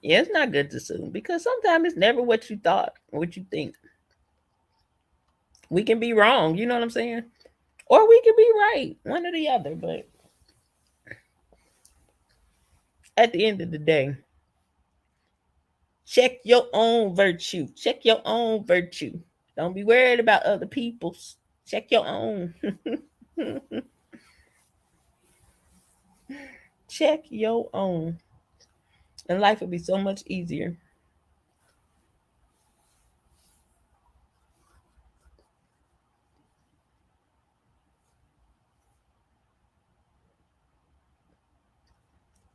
Yeah, it's not good to assume because sometimes it's never what you thought or what you think. We can be wrong, you know what I'm saying? Or we can be right, one or the other. But at the end of the day, check your own virtue. Check your own virtue. Don't be worried about other people's. Check your own. Check your own. And life will be so much easier.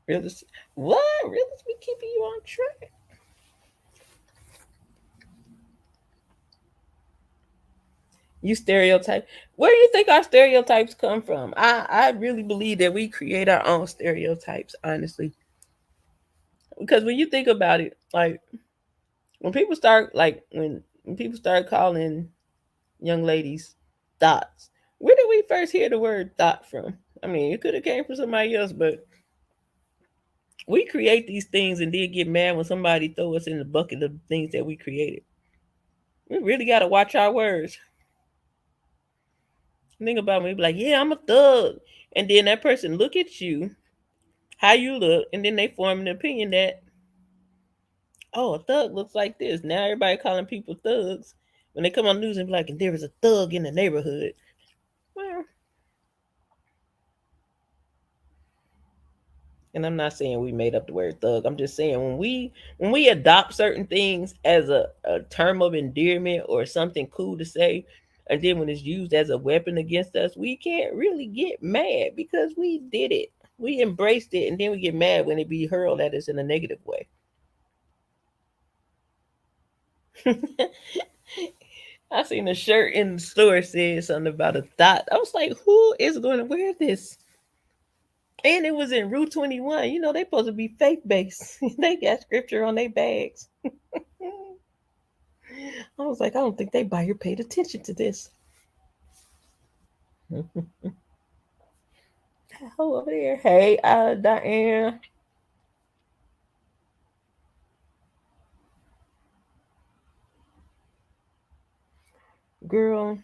Really? What? Really? We keeping you on track? You stereotype. Where do you think our stereotypes come from? I really believe that we create our own stereotypes, honestly. Because when you think about it, like when people start calling young ladies thoughts, where did we first hear the word thought from? I mean, it could have came from somebody else, but we create these things and then get mad when somebody throw us in the bucket of things that we created. We really got to watch our words. Think about me, be like, yeah, I'm a thug, and then that person look at you, how you look, and then they form an opinion that, oh, a thug looks like this. Now everybody calling people thugs when they come on the news and be like, and there is a thug in the neighborhood. Well, and I'm not saying we made up the word thug. I'm just saying when we adopt certain things as a term of endearment or something cool to say, and then when it's used as a weapon against us, we can't really get mad because we did it. We embraced it, and then we get mad when it be hurled at us in a negative way. I seen a shirt in the store said something about a thought. I was like, who is going to wear this? And it was in Rue 21. You know, they supposed to be faith based. They got scripture on their bags. I was like, I don't think they buyer paid attention to this. Oh, over there. Hey, Diane. Girl,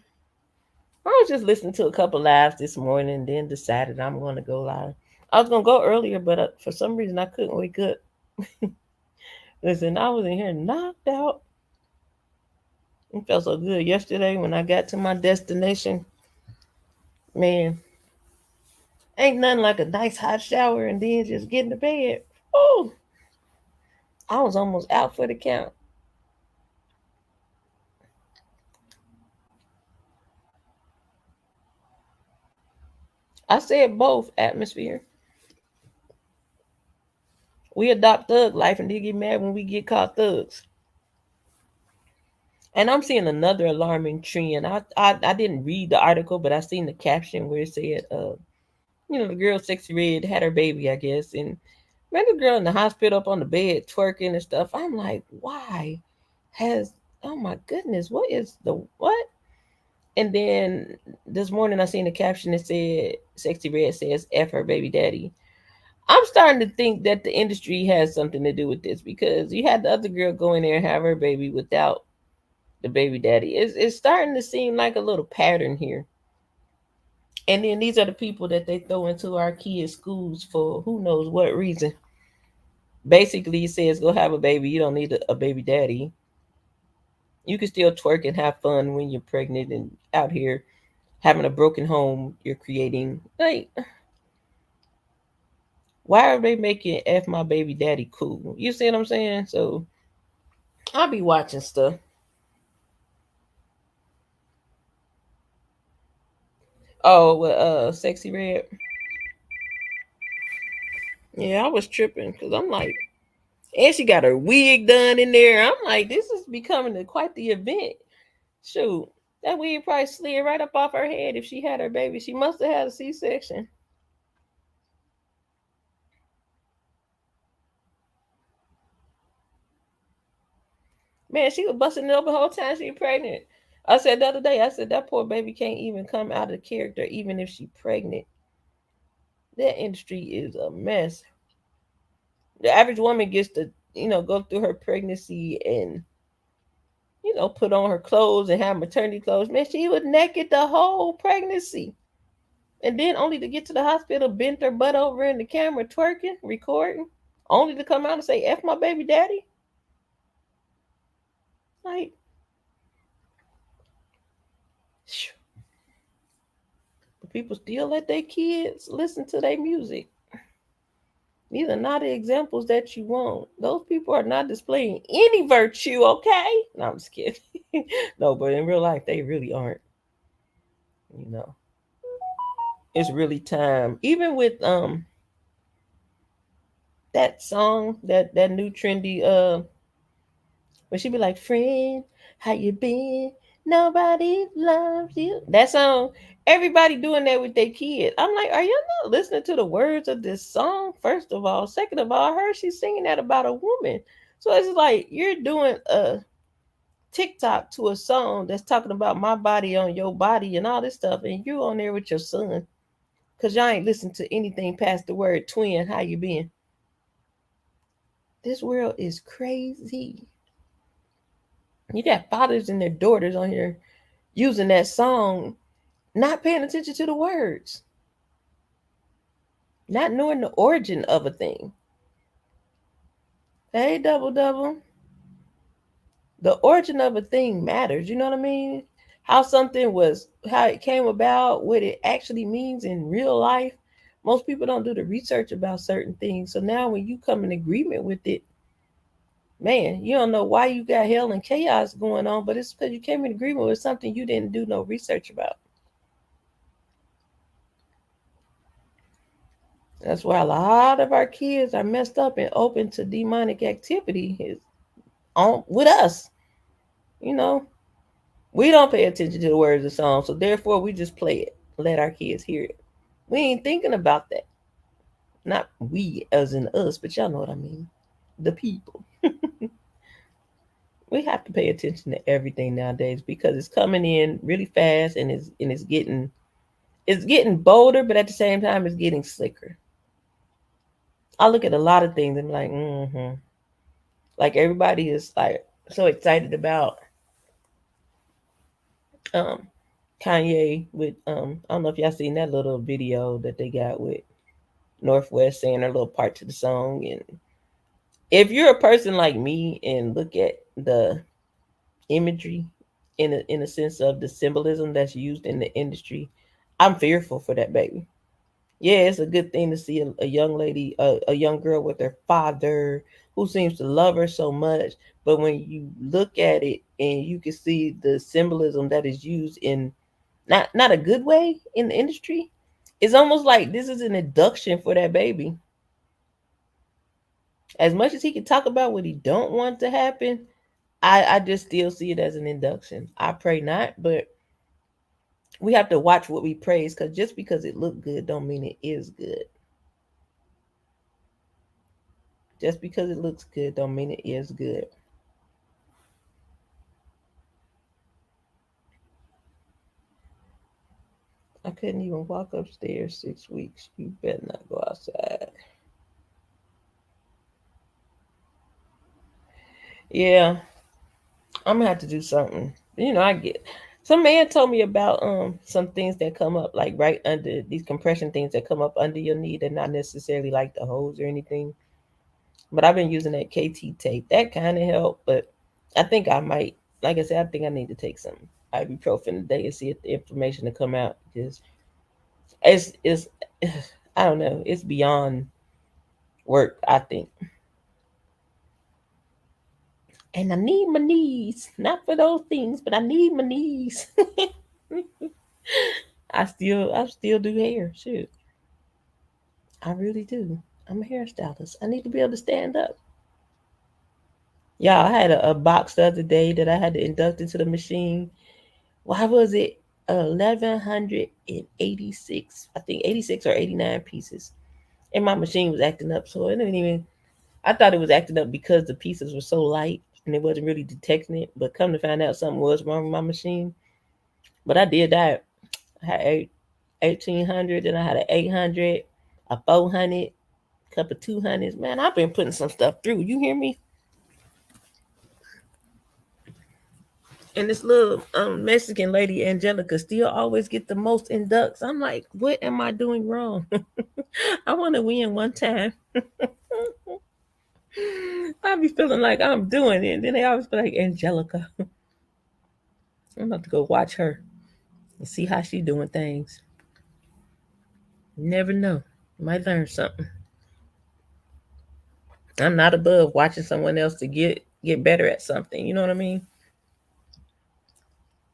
I was just listening to a couple lives this morning and then decided I'm going to go live. I was going to go earlier, but for some reason I couldn't wake up. Listen, I was in here knocked out. It felt so good yesterday when I got to my destination. Man, ain't nothing like a nice hot shower and then just getting to bed. Oh, I was almost out for the count. I said both atmosphere. We adopt thug life and then get mad when we get caught thugs. And I'm seeing another alarming trend. I didn't read the article, but I seen the caption where it said, the girl Sexy Red had her baby, I guess, and man, the girl in the hospital up on the bed twerking and stuff. I'm like, why has oh my goodness, what is the what? And then this morning I seen a caption that said Sexy Red says F her baby daddy. I'm starting to think that the industry has something to do with this because you had the other girl go in there and have her baby without the baby daddy. It's starting to seem like a little pattern here. And then these are the people that they throw into our kids' schools for who knows what reason. Basically, it says go have a baby. You don't need a baby daddy. You can still twerk and have fun when you're pregnant and out here having a broken home you're creating. Like, why are they making F my baby daddy cool? You see what I'm saying? So I'll be watching stuff. Oh, with Sexy Red. Yeah, I was tripping because I'm like, and she got her wig done in there. I'm like, this is becoming quite the event. Shoot, that wig probably slid right up off her head if she had her baby. She must have had a C-section. Man, she was busting it up the whole time she was pregnant. I said the other day, I said that poor baby can't even come out of character even if she pregnant. That industry is a mess. The average woman gets to, go through her pregnancy and, put on her clothes and have maternity clothes. Man, she was naked the whole pregnancy. And then only to get to the hospital, bent her butt over in the camera, twerking, recording, only to come out and say, F my baby daddy. Like, but people still let their kids listen to their music. These are not the examples that you want. Those people are not displaying any virtue, okay? No, I'm just kidding. No, but in real life, they really aren't. You know, it's really time. Even with that song, that new trendy when she be like, "Friend, how you been? Nobody loves you." That song, everybody doing that with their kid. I'm like, are you not listening to the words of this song? First of all, second of all, her she's singing that about a woman. So it's like you're doing a TikTok to a song that's talking about my body on your body and all this stuff, and you on there with your son because y'all ain't listened to anything past the word twin. How you been? This world is crazy. You got fathers and their daughters on here using that song, not paying attention to the words, not knowing the origin of a thing. Hey, double double. The origin of a thing matters. You know what I mean? How something was, how it came about, what it actually means in real life. Most people don't do the research about certain things. So now when you come in agreement with it, man, you don't know why you got hell and chaos going on, but it's because you came in agreement with something you didn't do no research about. That's why a lot of our kids are messed up and open to demonic activity is on with us. You know, we don't pay attention to the words of the song, so therefore we just play it, let our kids hear it. We ain't thinking about that. Not we as in us, but y'all know what I mean. The people. We have to pay attention to everything nowadays because it's coming in really fast and it's getting bolder, but at the same time it's getting slicker. I look at a lot of things and I'm like, like everybody is like so excited about um Kanye with I don't know if y'all seen that little video that they got with Northwest saying their little part to the song. And if you're a person like me and look at the imagery in a sense of the symbolism that's used in the industry, I'm fearful for that baby. Yeah, it's a good thing to see a young lady, a young girl with her father who seems to love her so much. But when you look at it and you can see the symbolism that is used in not a good way in the industry, it's almost like this is an induction for that baby. As much as he can talk about what he don't want to happen, I just still see it as an induction. I pray not, but we have to watch what we praise because just because it look good don't mean it is good. Just because it looks good don't mean it is good. I couldn't even walk upstairs 6 weeks. You better not go outside. Yeah, I'm gonna have to do something. I get some man told me about some things that come up like right under these compression things that come up under your knee. They're not necessarily like the hose or anything. But I've been using that KT tape. That kind of helped, but I think I might, like I said, I think I need to take some ibuprofen today and see if the inflammation to come out because it's I don't know, it's beyond work. I think, and I need my knees, not for those things, but I need my knees. I still do hair. Shoot, I really do. I'm a hairstylist. I need to be able to stand up. Yeah, I had a box the other day that I had to induct into the machine. Why was it 1,186? I think 86 or 89 pieces. And my machine was acting up. So it didn't even, I thought it was acting up because the pieces were so light and it wasn't really detecting it. But come to find out something was wrong with my machine. But I did that. I had 1,800, then I had an 800, a 400, couple 200s. Man, I've been putting some stuff through. You hear me? And this little Mexican lady, Angelica, still always get the most inducts. I'm like, what am I doing wrong? I want to win one time. I be feeling like I'm doing it. And then they always be like, Angelica. I'm about to go watch her and see how she doing things. You never know. You might learn something. I'm not above watching someone else to get better at something. You know what I mean?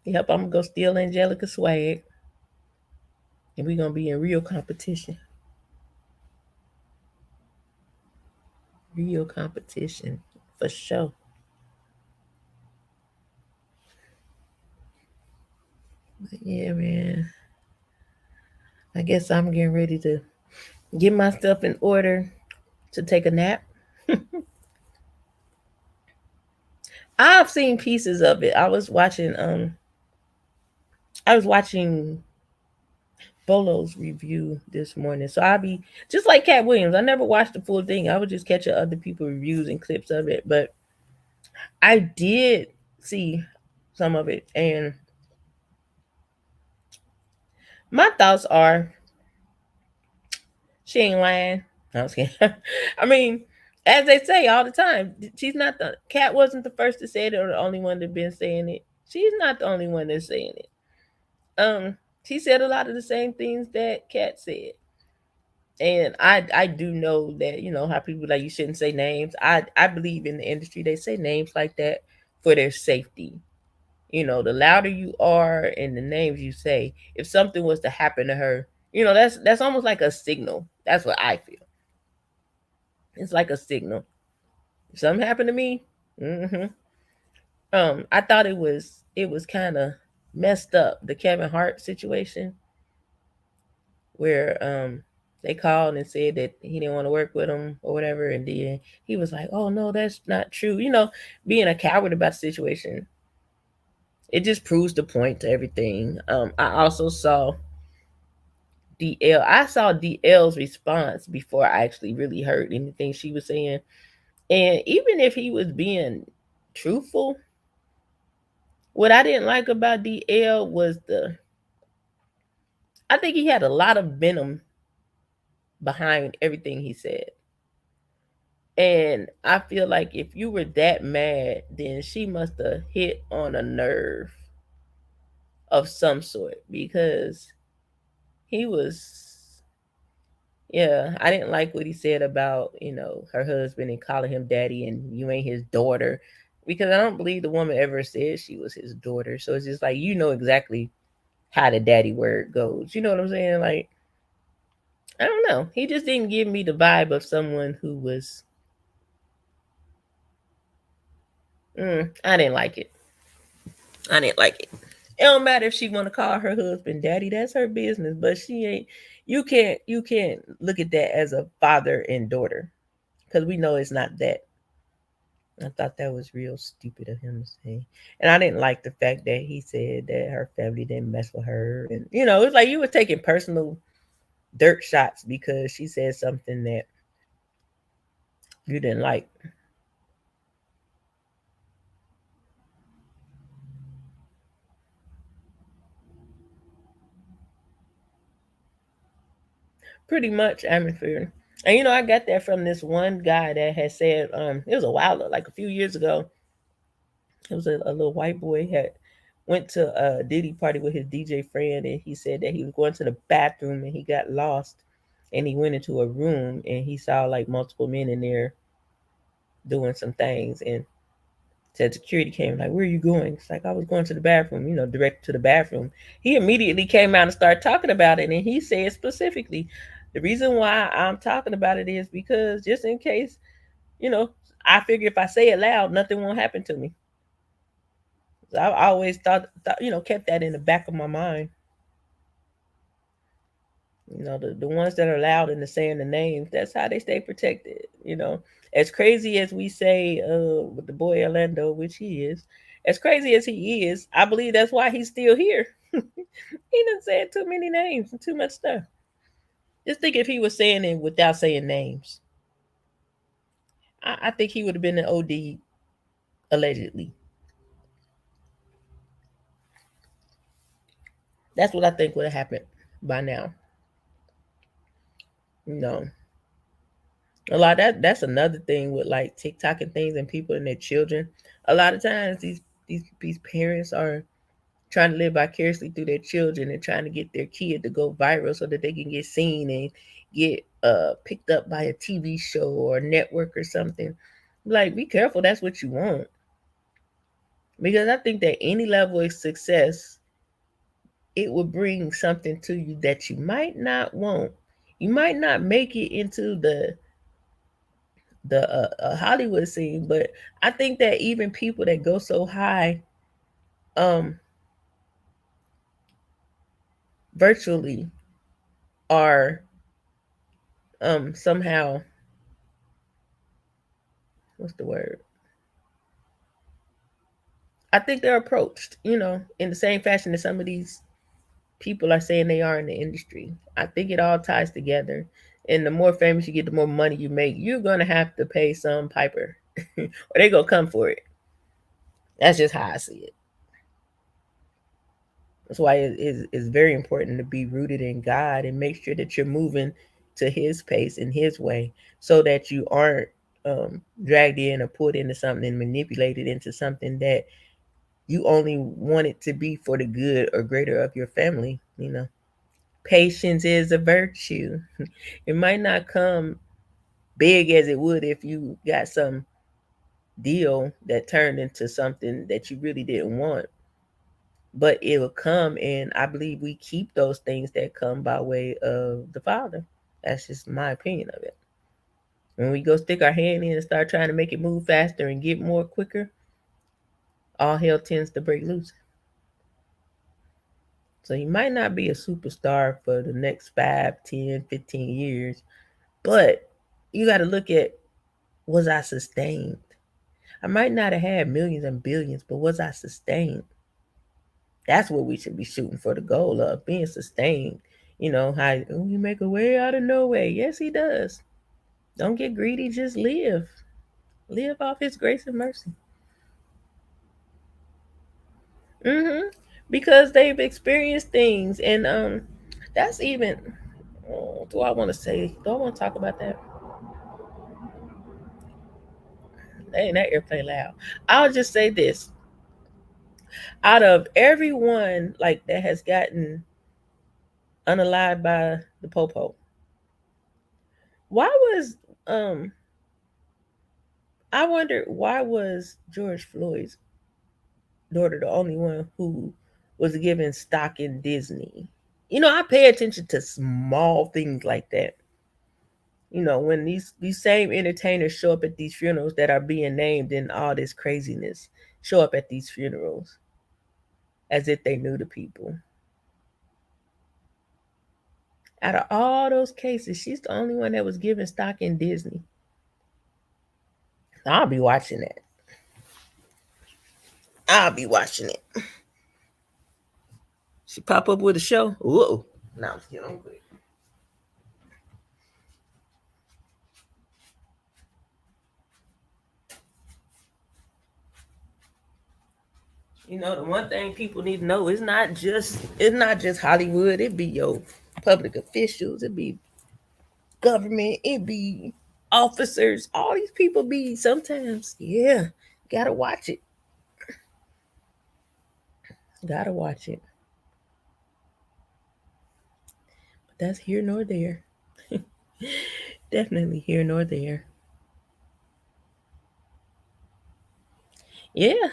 Yep, I'm gonna go steal Angelica swag, and we're gonna be in real competition. Real competition for sure. But yeah, man. I guess I'm getting ready to get my stuff in order to take a nap. I've seen pieces of it. I was watching Bolo's review this morning. So I'll be just like Cat Williams. I never watched the full thing. I would just catch other people reviews and clips of it. But I did see some of it, and my thoughts are she ain't lying. No, I was kidding. I mean, as they say all the time, she's not the Cat wasn't the first to say it or the only one that been saying it. She's not the only one that's saying it. She said a lot of the same things that Cat said. And I do know that how people like you shouldn't say names. I believe in the industry they say names like that for their safety. The louder you are and the names you say, if something was to happen to her, that's almost like a signal. That's what I feel. It's like a signal. If something happened to me, hmm I thought it was kind of messed up, the Kevin Hart situation where They called and said that he didn't want to work with them or whatever, and then he was like, "Oh no, that's not true." Being a coward about the situation, it just proves the point to everything. I also saw DL. I saw DL's response before I actually really heard anything she was saying, and even if he was being truthful, what I didn't like about DL was I think he had a lot of venom behind everything he said. And I feel like if you were that mad, then she must have hit on a nerve of some sort because he was, yeah, I didn't like what he said about, her husband and calling him daddy and you ain't his daughter because I don't believe the woman ever said she was his daughter. So it's just like, exactly how the daddy word goes. You know what I'm saying? Like, I don't know. He just didn't give me the vibe of someone who was, I didn't like it. I didn't like it. It don't matter if she want to call her husband daddy. That's her business. But she ain't. You can't look at that as a father and daughter because we know it's not that. I thought that was real stupid of him to say, and I didn't like the fact that he said that her family didn't mess with her, and it's like you were taking personal dirt shots because she said something that you didn't like. Pretty much atmosphere. And I got that from this one guy that had said, it was a while, like a few years ago. It was a little white boy had went to a Diddy party with his DJ friend, and he said that he was going to the bathroom and he got lost, and he went into a room and he saw like multiple men in there doing some things, and said security came like, "Where are you going?" It's like, "I was going to the bathroom," direct to the bathroom. He immediately came out and started talking about it, and he said specifically, "The reason why I'm talking about it is because just in case, you know, I figure if I say it loud, nothing won't happen to me." So I always thought, kept that in the back of my mind. The ones that are loud in the saying the names, that's how they stay protected. As crazy as we say with the boy Orlando, which he is, as crazy as he is, I believe that's why he's still here. He done said too many names and too much stuff. Just think if he was saying it without saying names. I think he would have been an OD allegedly. That's what I think would have happened by now. No. A lot that's another thing with like TikTok and things and people and their children. A lot of times these parents are trying to live vicariously through their children and trying to get their kid to go viral so that they can get seen and get picked up by a TV show or a network or something. Like, be careful that's what you want. Because I think that any level of success, it will bring something to you that you might not want. You might not make it into the Hollywood scene, but I think that even people that go so high, um, virtually are somehow, what's the word? I think they're approached, in the same fashion that some of these people are saying they are in the industry. I think it all ties together. And the more famous you get, the more money you make. You're gonna have to pay some piper, or they gonna come for it. That's just how I see it. That's why it's very important to be rooted in God and make sure that you're moving to His pace and His way, so that you aren't dragged in or put into something and manipulated into something that you only want it to be for the good or greater of your family. Patience is a virtue. It might not come big as it would if you got some deal that turned into something that you really didn't want, but it will come, and I believe we keep those things that come by way of the Father. That's just my opinion of it. When we go stick our hand in and start trying to make it move faster and get more quicker, all hell tends to break loose. So you might not be a superstar for the next 5, 10, 15 years, but you got to look at, was I sustained? I might not have had millions and billions, but was I sustained? That's what we should be shooting for, the goal of being sustained. You know, how you make a way out of no way. Yes, he does. Don't get greedy, just live. Live off his grace and mercy. Mm-hmm. Because they've experienced things. And that's even, do I want to say, do I want to talk about that? Ain't that airplane loud? I'll just say this. Out of everyone like that has gotten unalived by the popo, why was um I wonder why was George Floyd's daughter the only one who was given stock in Disney? You know, I pay attention to small things like that. You know, when these same entertainers show up at these funerals that are being named and all this craziness, show up at these funerals as if they knew the people. Out of all those cases, she's the only one that was given stock in Disney. I'll be watching that. I'll be watching it. She pop up with a show. Whoa. Now I'm getting on quick. You know, the one thing people need to know is it's not just Hollywood. It be your public officials. It be government. It be officers. All these people be sometimes. Yeah, gotta watch it. Gotta watch it. But that's here nor there. Definitely here nor there. Yeah,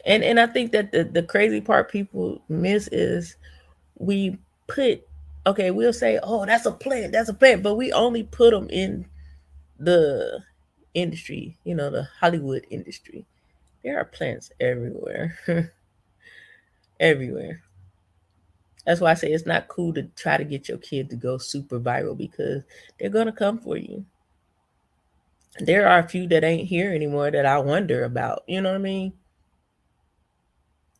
and I think that the crazy part people miss is we put, okay, we'll say, oh, that's a plant, but we only put them in the industry, you know, the Hollywood industry. There are plants everywhere. Everywhere. That's why I say it's not cool to try to get your kid to go super viral, because they're gonna come for you. There are a few that ain't here anymore that I wonder about. You know what I mean?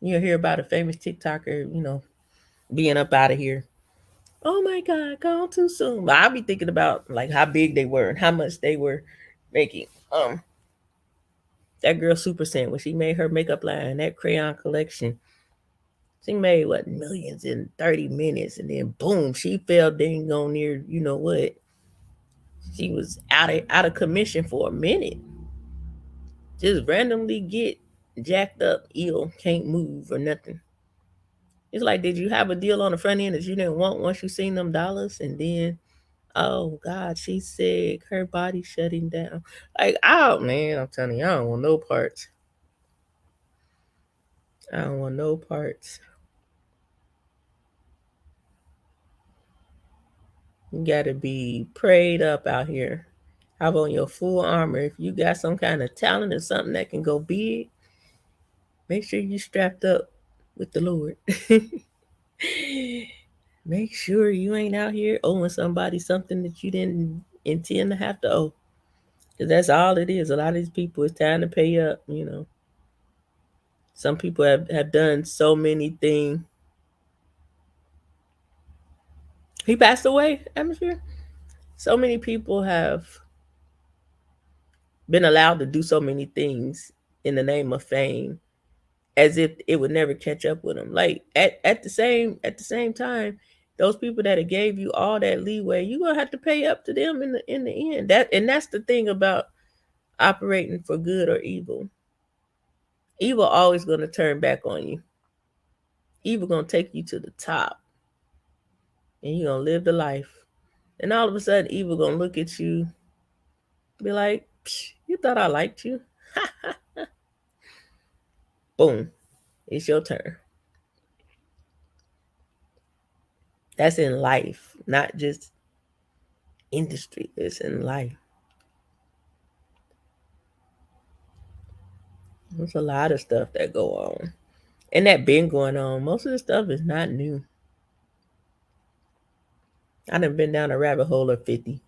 You'll hear about a famous TikToker, you know, being up out of here. Oh my God, gone too soon. But I'll be thinking about like how big they were and how much they were making. That girl Super Scent, when she made her makeup line, that crayon collection, she made what, millions in 30 minutes, and then boom, she fell dang on near, you know what? She was out of commission for a minute. Just randomly get jacked up, ill, can't move or nothing. It's like, did you have a deal on the front end that you didn't want once you seen them dollars, and then oh God, she's sick, her body shutting down. Like, oh man, I'm telling you, I don't want no parts. I don't want no parts. You gotta be prayed up out here. Have on your full armor. If you got some kind of talent or something that can go big, make sure you strapped up with the Lord. Make sure you ain't out here owing somebody something that you didn't intend to have to owe. Because that's all it is. A lot of these people, it's time to pay up, you know. Some people have done so many things. He passed away, atmosphere. So many people have been allowed to do so many things in the name of fame, as if it would never catch up with them. Like at the same time, those people that have gave you all that leeway, you're gonna have to pay up to them in the end. That's the thing about operating for good or evil. Evil always gonna turn back on you. Evil gonna take you to the top, and you're gonna live the life. And all of a sudden, evil gonna look at you, be like, "You thought I liked you?" Boom, it's your turn. That's in life, not just industry. It's in life. There's a lot of stuff that go on. And that been going on. Most of the stuff is not new. I done been down a rabbit hole of 50.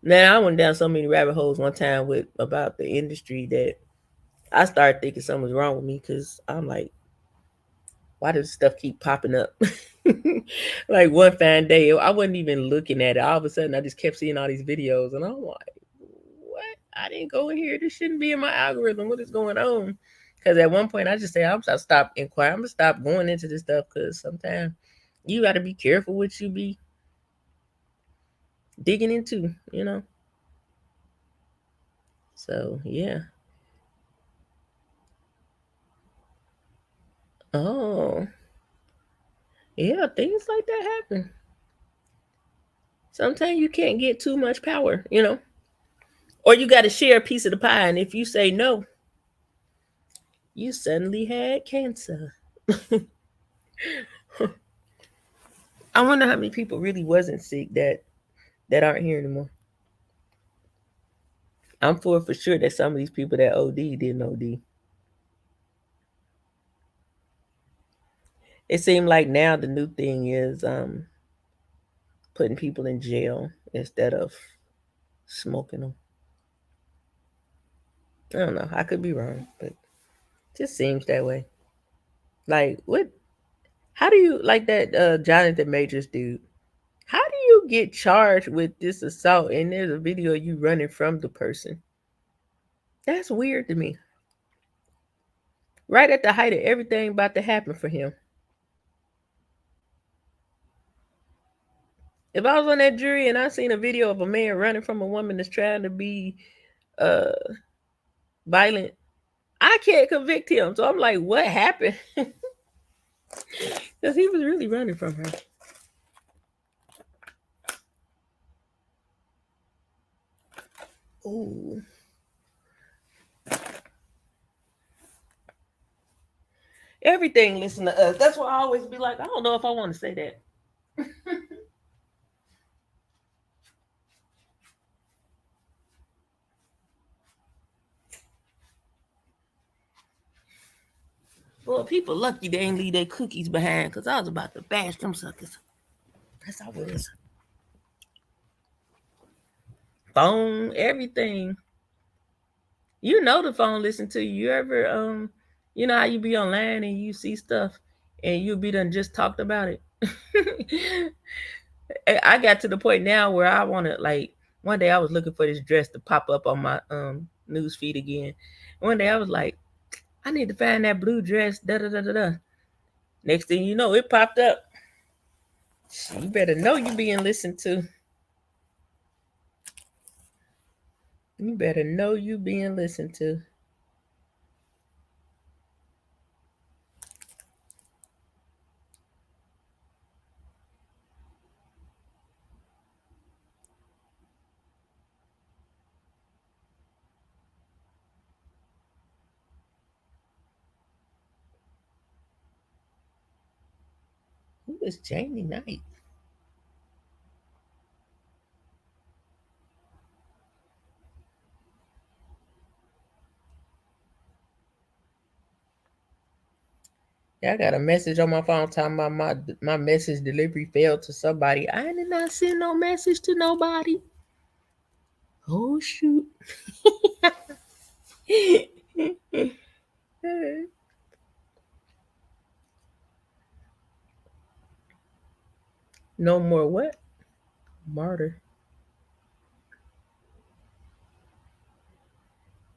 Man, I went down so many rabbit holes one time with about the industry that I started thinking something was wrong with me because I'm like, why does stuff keep popping up? Like one fine day, I wasn't even looking at it. All of a sudden, I just kept seeing all these videos, and I'm like, what? I didn't go in here. This shouldn't be in my algorithm. What is going on? Because at one point, I just said, I'm gonna stop inquiring. I'm gonna stop going into this stuff because sometimes you got to be careful what you be digging into, you know? So, yeah. Oh, yeah, things like that happen. Sometimes you can't get too much power, you know? Or you got to share a piece of the pie. And if you say no, you suddenly had cancer. I wonder how many people really wasn't sick that aren't here anymore. I'm for sure that some of these people that OD didn't OD. It seemed like now the new thing is putting people in jail instead of smoking them. I don't know. I could be wrong, but it just seems that way. Like what? How do you like that Jonathan Majors dude? How do you get charged with this assault and there's a video of you running from the person? That's weird to me. Right at the height of everything about to happen for him. If I was on that jury and I seen a video of a man running from a woman that's trying to be uh violent, I can't convict him. So I'm like, what happened? Because he was really running from her. Ooh. Everything listen to us. That's why I always be like, I don't know if I want to say that. Well, people lucky they ain't leave their cookies behind because I was about to bash them suckers. That's how it is. Phone, everything. You know the phone listen to you. You ever you know how you be online and you see stuff and you'll be done just talked about it. I got to the point now where I wanna like one day I was looking for this dress to pop up on my news feed again. One day I was like, I need to find that blue dress, da da da da da. Next thing you know, it popped up. You better know you being listened to. You better know you being listened to. Who is Jamie Knight? Yeah, I got a message on my phone talking about my message delivery failed to somebody. I did not send no message to nobody. Oh shoot. No more what? Martyr.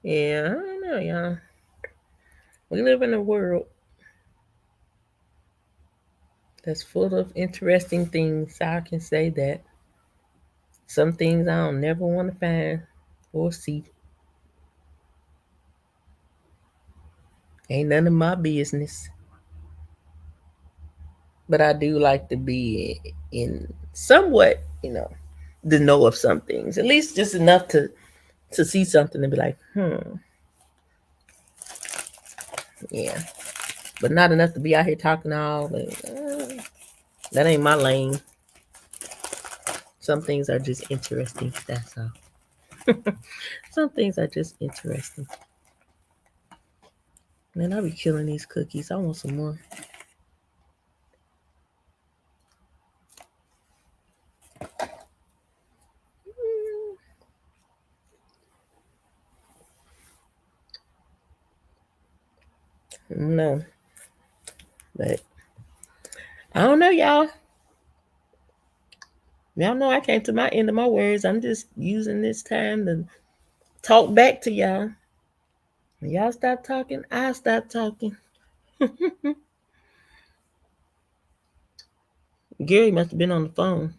Yeah, I don't know, y'all. We live in a world that's full of interesting things. I can say that. Some things I don't never want to find or see. Ain't none of my business. But I do like to be in somewhat, the know of some things. At least just enough to see something and be like, yeah. But not enough to be out here talking all. That ain't my lane. Some things are just interesting. That's all. Some things are just interesting. Man, I be killing these cookies. I want some more. No, but I don't know, y'all. Y'all know I came to my end of my words. I'm just using this time to talk back to y'all. When y'all stop talking, I stop talking. Gary must have been on the phone.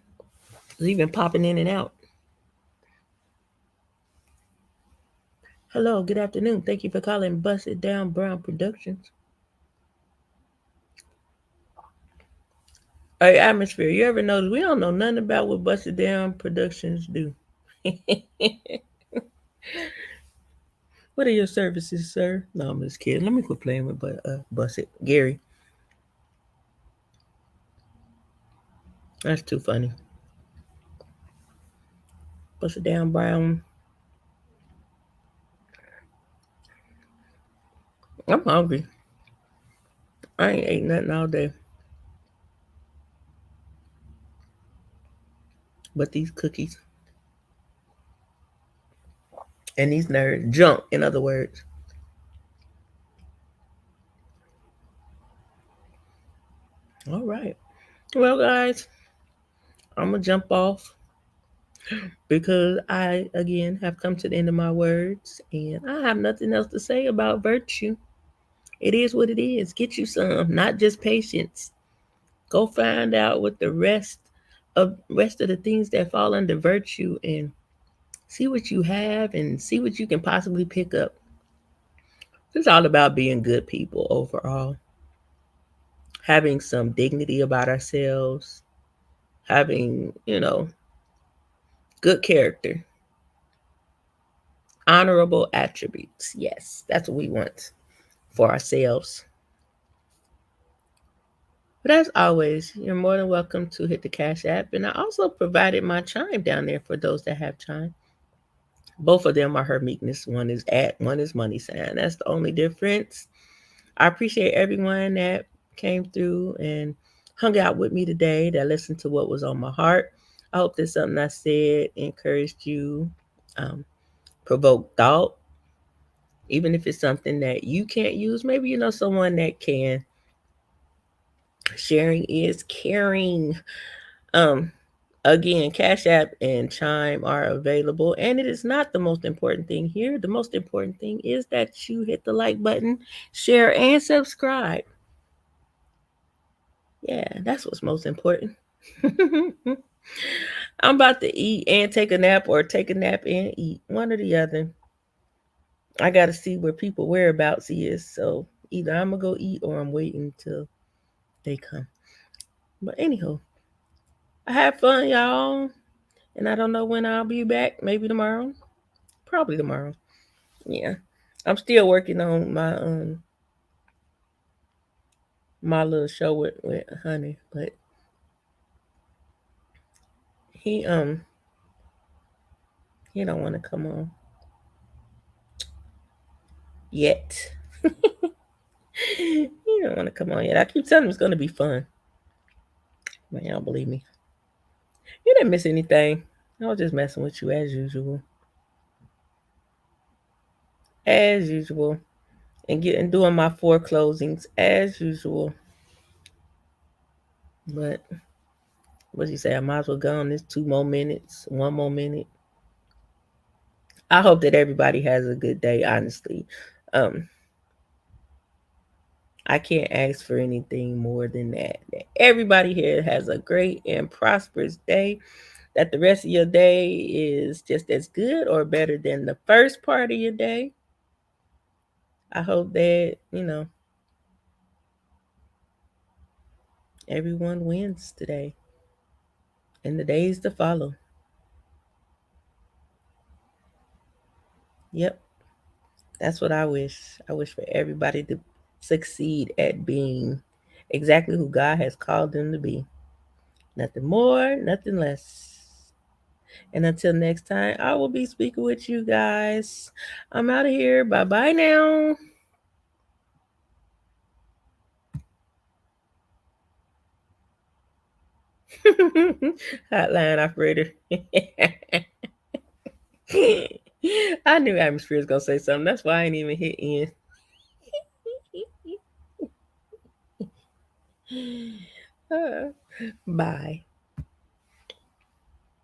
He's been popping in and out. Hello, good afternoon. Thank you for calling Bust It Down Brown Productions. Hey, Atmosphere, you ever notice we don't know nothing about what Bust It Down Productions do? What are your services, sir? No, I'm just kidding. Let me quit playing with Bust It. Gary, that's too funny. Bust It Down Brown. I'm hungry. I ain't ate nothing all day but these cookies and these nerds. Junk, in other words. All right. Well, guys, I'm going to jump off because I, again, have come to the end of my words and I have nothing else to say about virtue. It is what it is. Get you some, not just patience. Go find out what the rest of the things that fall under virtue and see what you have and see what you can possibly pick up. It's all about being good people overall. Having some dignity about ourselves, having, good character, honorable attributes. Yes, that's what we want for ourselves. But as always, you're more than welcome to hit the Cash App. And I also provided my chime down there for those that have chime. Both of them are her meekness. One is at, one is money sign. That's the only difference. I appreciate everyone that came through and hung out with me today, that listened to what was on my heart. I hope that something I said encouraged you, provoked thought. Even if it's something that you can't use, maybe you know someone that can. Sharing is caring. Um, Again, Cash App and Chime are available, and it is not the most important thing here. The most important thing is that you hit the like button, share, and subscribe. Yeah, that's what's most important. I'm about to eat and take a nap, or take a nap and eat, one or the other. I got to see where people whereabouts is, so either I'm gonna go eat or I'm waiting till they come. But anyhow, I had fun, y'all, and I don't know when I'll be back. Maybe tomorrow, probably tomorrow. Yeah, I'm still working on my little show with Honey, but he he don't want to come on yet. He don't want to come on yet. I keep telling him it's gonna be fun. Man, y'all believe me. You didn't miss anything. I was just messing with you as usual. As usual. And getting doing my 4 closings as usual. But what you say? I might as well go on this 2 more minutes, 1 more minute. I hope that everybody has a good day, honestly. Um, I can't ask for anything more than that. That everybody here has a great and prosperous day. That the rest of your day is just as good or better than the first part of your day. I hope that, everyone wins today and the days to follow. Yep, that's what I wish. I wish for everybody to succeed at being exactly who God has called them to be. Nothing more, nothing less. And until next time, I will be speaking with you guys. I'm out of here. Bye bye now. Hotline operator. I knew atmosphere was gonna say something. That's why I ain't even hit end. Bye.